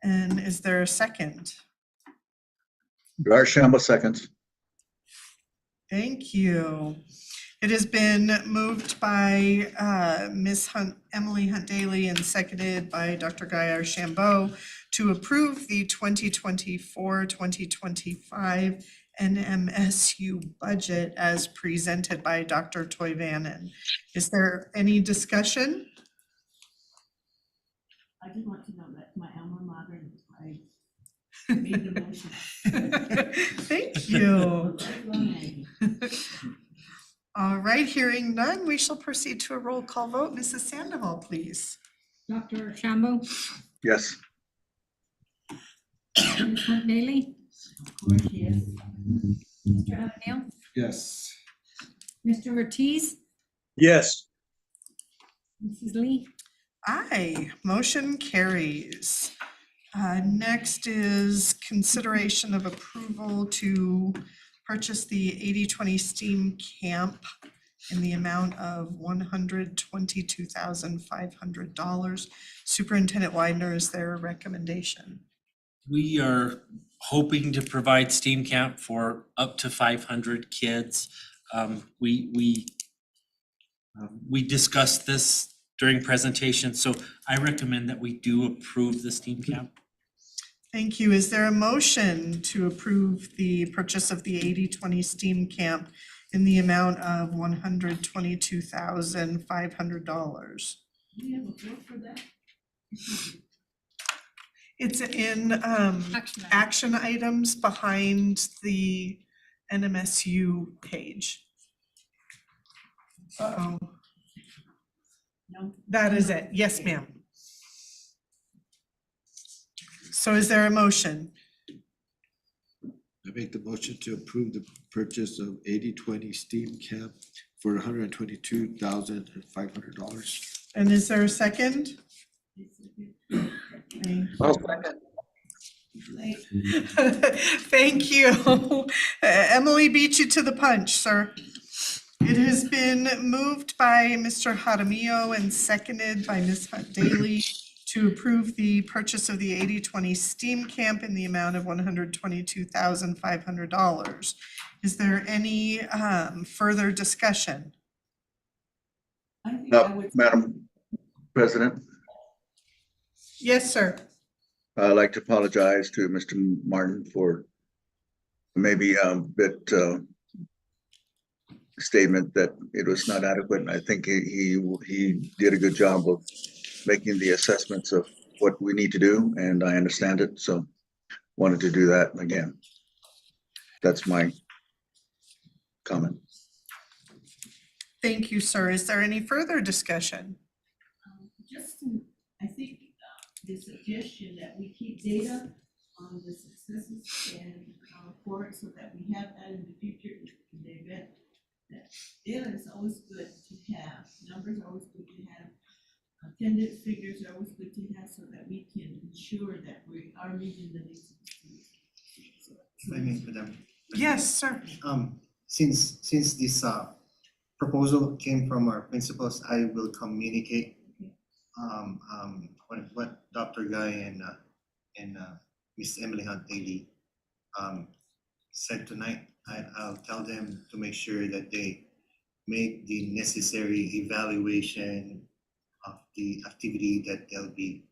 And is there a second? Shambo seconds. Thank you. It has been moved by Ms. Emily Hunt Daly and seconded by Dr. Guy Archambault to approve the 2024-2025 NMSU budget as presented by Dr. Toivanen. Is there any discussion? I just want to know that my alma mater, I made the motion. Thank you. Lifelong Aggie. All right, hearing none, we shall proceed to a roll call vote. Mrs. Sandoval, please. Dr. Shambo, Yes. Ms. Hunt Daly, Of course, yes. Mr. Avenel, Yes. Mr. Ortiz, Yes. Mrs. Lee. Aye, motion carries. Next is consideration of approval to purchase the 80/20 STEAM camp in the amount of $122,500. Superintendent Widener, is there a recommendation? We are hoping to provide STEAM camp for up to 500 kids. We discussed this during presentation, so I recommend that we do approve the STEAM camp. Thank you. Is there a motion to approve the purchase of the 80/20 STEAM camp in the amount of $122,500? Do we have a vote for that? It's in Action item. action items behind the NMSU page. Uh-oh. No. That is it. Yes, ma'am. So is there a motion? I make the motion to approve the purchase of 80/20 STEAM camp for $122,500. And is there a second? Thank you. Emily beat you to the punch, sir. It has been moved by Mr. Jaramillo and seconded by Ms. Hunt Daly to approve the purchase of the 80/20 STEAM camp in the amount of $122,500. Is there any further discussion? I think I would. Madam President, Yes, sir. I'd like to apologize to Mr. Martin for maybe a bit statement that it was not adequate. I think he did a good job of making the assessments of what we need to do, and I understand it, so wanted to do that again. That's my comment. Thank you, sir. Is there any further discussion? Just, I think the suggestion that we keep data on the successes and for it so that we have that in the future in the event that data is always good to have, numbers are always good to have attendance figures are always good to have so that we can ensure that we are meeting the needs of the students. If I may, Madam. Yes, sir. Since this proposal came from our principals, I will communicate what Dr. Guy and Miss Emily Hunt Daly said tonight. I'll tell them to make sure that they make the necessary evaluation of the activity that they'll be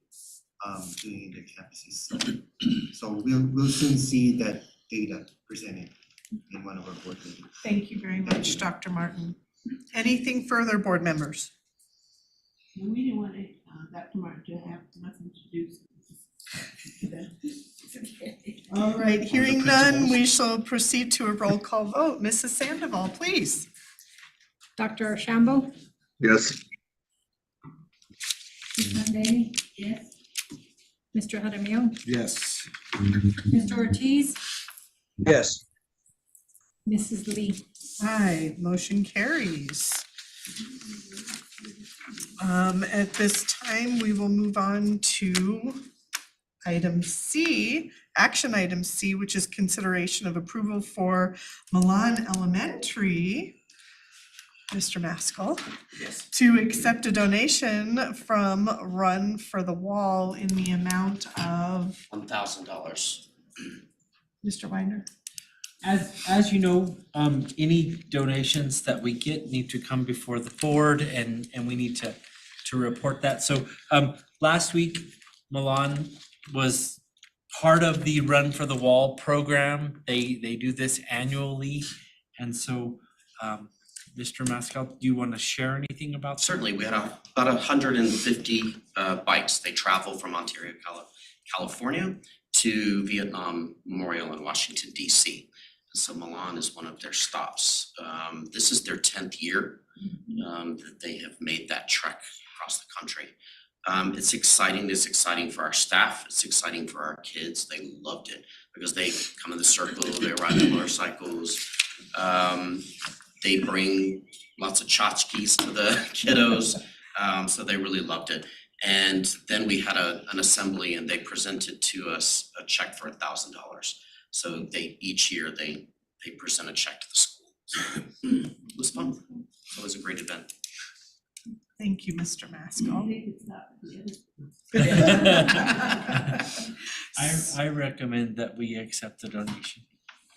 doing in their campuses. So we'll soon see that data presented in one of our board meetings. Thank you very much, Dr. Martin. Anything further, board members? And we didn't want Dr. Martin to have nothing to do. All right, hearing none, we shall proceed to a roll call vote. Mrs. Sandoval, please. Dr. Shambo? Yes. Ms. Daly? Yes. Mr. Jaramillo? Yes. Mr. Ortiz? Yes. Mrs. Lee? Aye, motion carries. At this time, we will move on to item C, action item C, which is consideration of approval for Milan Elementary, Mr. Maskell, Yes. to accept a donation from Run for the Wall in the amount of, $1,000. Mr. Weiner? As you know, any donations that we get need to come before the board and we need to report that. So, last week, Milan was part of the Run for the Wall program. They do this annually. And so, Mr. Maskell, do you want to share anything about that? Certainly, we had about 150 bikes. They travel from Ontario, California to Vietnam Memorial in Washington, DC. So Milan is one of their stops. This is their 10th year that they have made that trek across the country. It's exciting. It's exciting for our staff. It's exciting for our kids. They loved it because they come in the circle, they ride their motorcycles. They bring lots of tchotchkes to the kiddos. So they really loved it. And then we had an assembly and they presented to us a check for $1,000. So each year they present a check to the school. So it was fun. So it was a great event. Thank you, Mr. Maskell. I recommend that we accept the donation.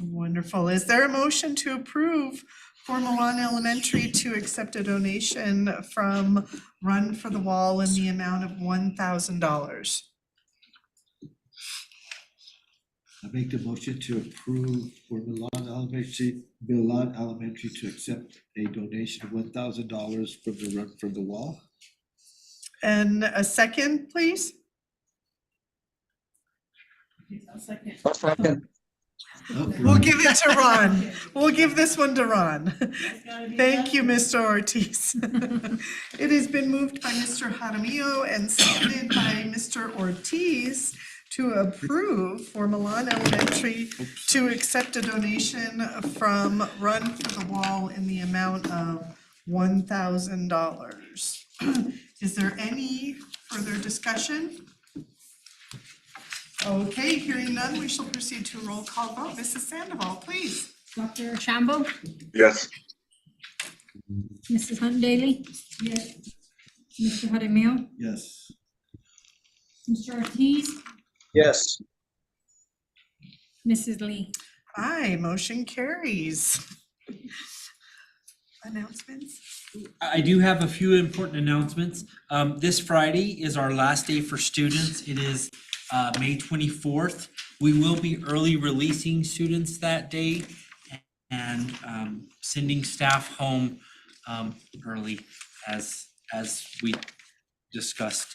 Wonderful. Is there a motion to approve for Milan Elementary to accept a donation from Run for the Wall in the amount of $1,000? I make the motion to approve for Milan Elementary to accept a donation of $1,000 from the Run for the Wall. And a second, please? I'll second. We'll give it to Ron. We'll give this one to Ron. Thank you, Mr. Ortiz. It has been moved by Mr. Jaramillo and seconded by Mr. Ortiz to approve for Milan Elementary to accept a donation from Run for the Wall in the amount of $1,000. Is there any further discussion? Okay, hearing none, we shall proceed to a roll call vote. Mrs. Sandoval, please. Dr. Shambo? Yes. Mrs. Hunt Daly? Yes. Mr. Jaramillo? Yes. Mr. Ortiz? Yes. Mrs. Lee? Aye, motion carries. Announcements? I do have a few important announcements. This Friday is our last day for students. It is May 24th. We will be early releasing students that day and sending staff home early as we discussed.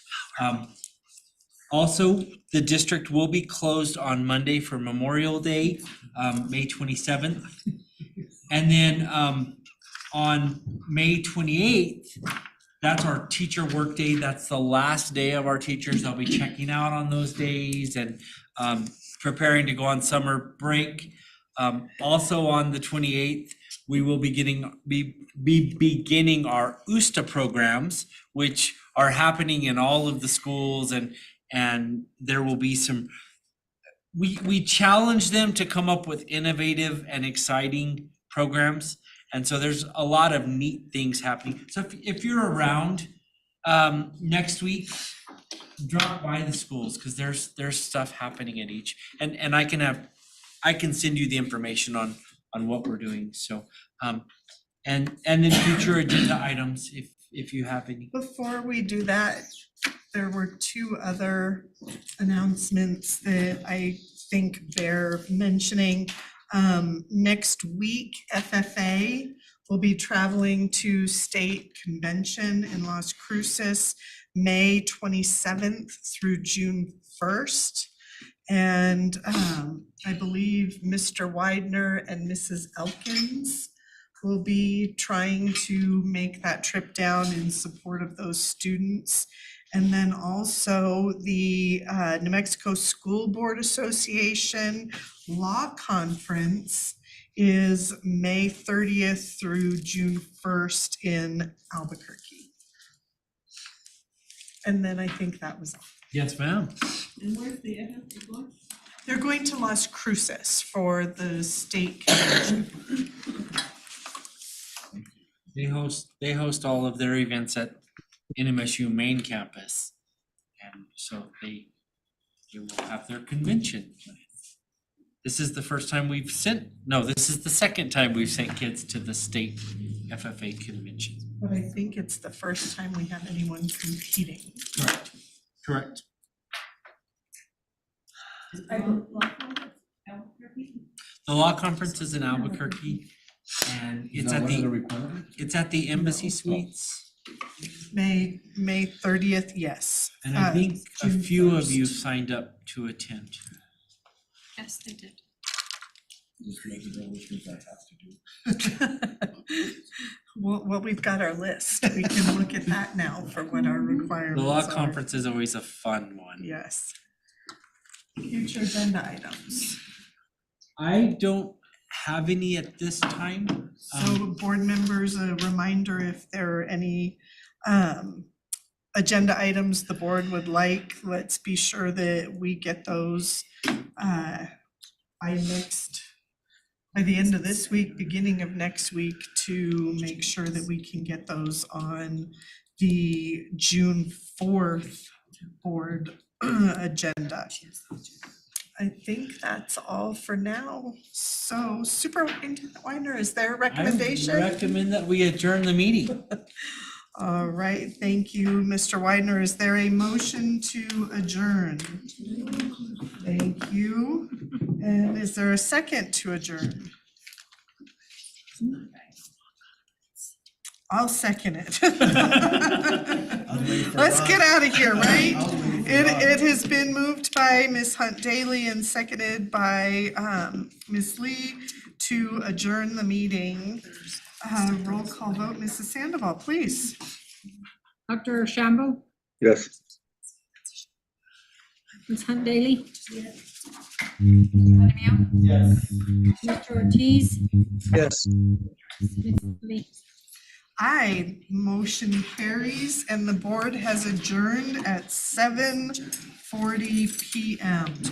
Also, the district will be closed on Monday for Memorial Day, May 27th. And then on May 28th, that's our teacher work day. That's the last day of our teachers. They'll be checking out on those days and preparing to go on summer break. Also on the 28th, we will be beginning our USTA programs, which are happening in all of the schools, and there will be some, we challenge them to come up with innovative and exciting programs. And so there's a lot of neat things happening. So if you're around next week, drop by the schools, because there's stuff happening at each. And I can send you the information on what we're doing. So and then future agenda items if you have any. Before we do that, there were two other announcements that I think bear mentioning. Next week, FFA will be traveling to state convention in Las Cruces, May 27th through June 1st. And I believe Mr. Widener and Mrs. Elkins will be trying to make that trip down in support of those students. And then also the New Mexico School Board Association Law Conference is May 30th through June 1st in Albuquerque. And then I think that was all. Yes, ma'am. And where's the FFA going? They're going to Las Cruces for the state convention. They host all of their events at NMSU main campus. And so they will have their convention. This is the first time this is the second time we've sent kids to the state FFA convention. But I think it's the first time we have anyone competing. Correct. The law conference is in Albuquerque, and it's at the Embassy Suites. May 30th, yes. And I think a June few of 1st. you signed up to attend. Yes, they did. Well, we've got our list. We can look at that now for what our requirements The are. law conference is always a fun one. Yes. Future agenda items. I don't have any at this time. So board members, a reminder, if there are any agenda items the board would like, let's be sure that we get those by the end of this week, beginning of next week, to make sure that we can get those on the June 4th board agenda. I think that's all for now. So Superintendent Weiner, is there a recommendation? I recommend that we adjourn the meeting. All right, thank you, Mr. Widener. Is there a motion to adjourn? Thank you. And is there a second to adjourn? I'll second it. Let's get out of here, right? It has been moved by Ms. Hunt Daly and seconded by Ms. Lee to adjourn the meeting. Roll call vote, Mrs. Sandoval, please. Dr. Shambo, Yes. Ms. Hunt Daly. Mr. Jaramillo. Yes. Mr. Ortiz, Yes. Ms. Lee. Aye, motion carries and the board has adjourned at 7:40 PM.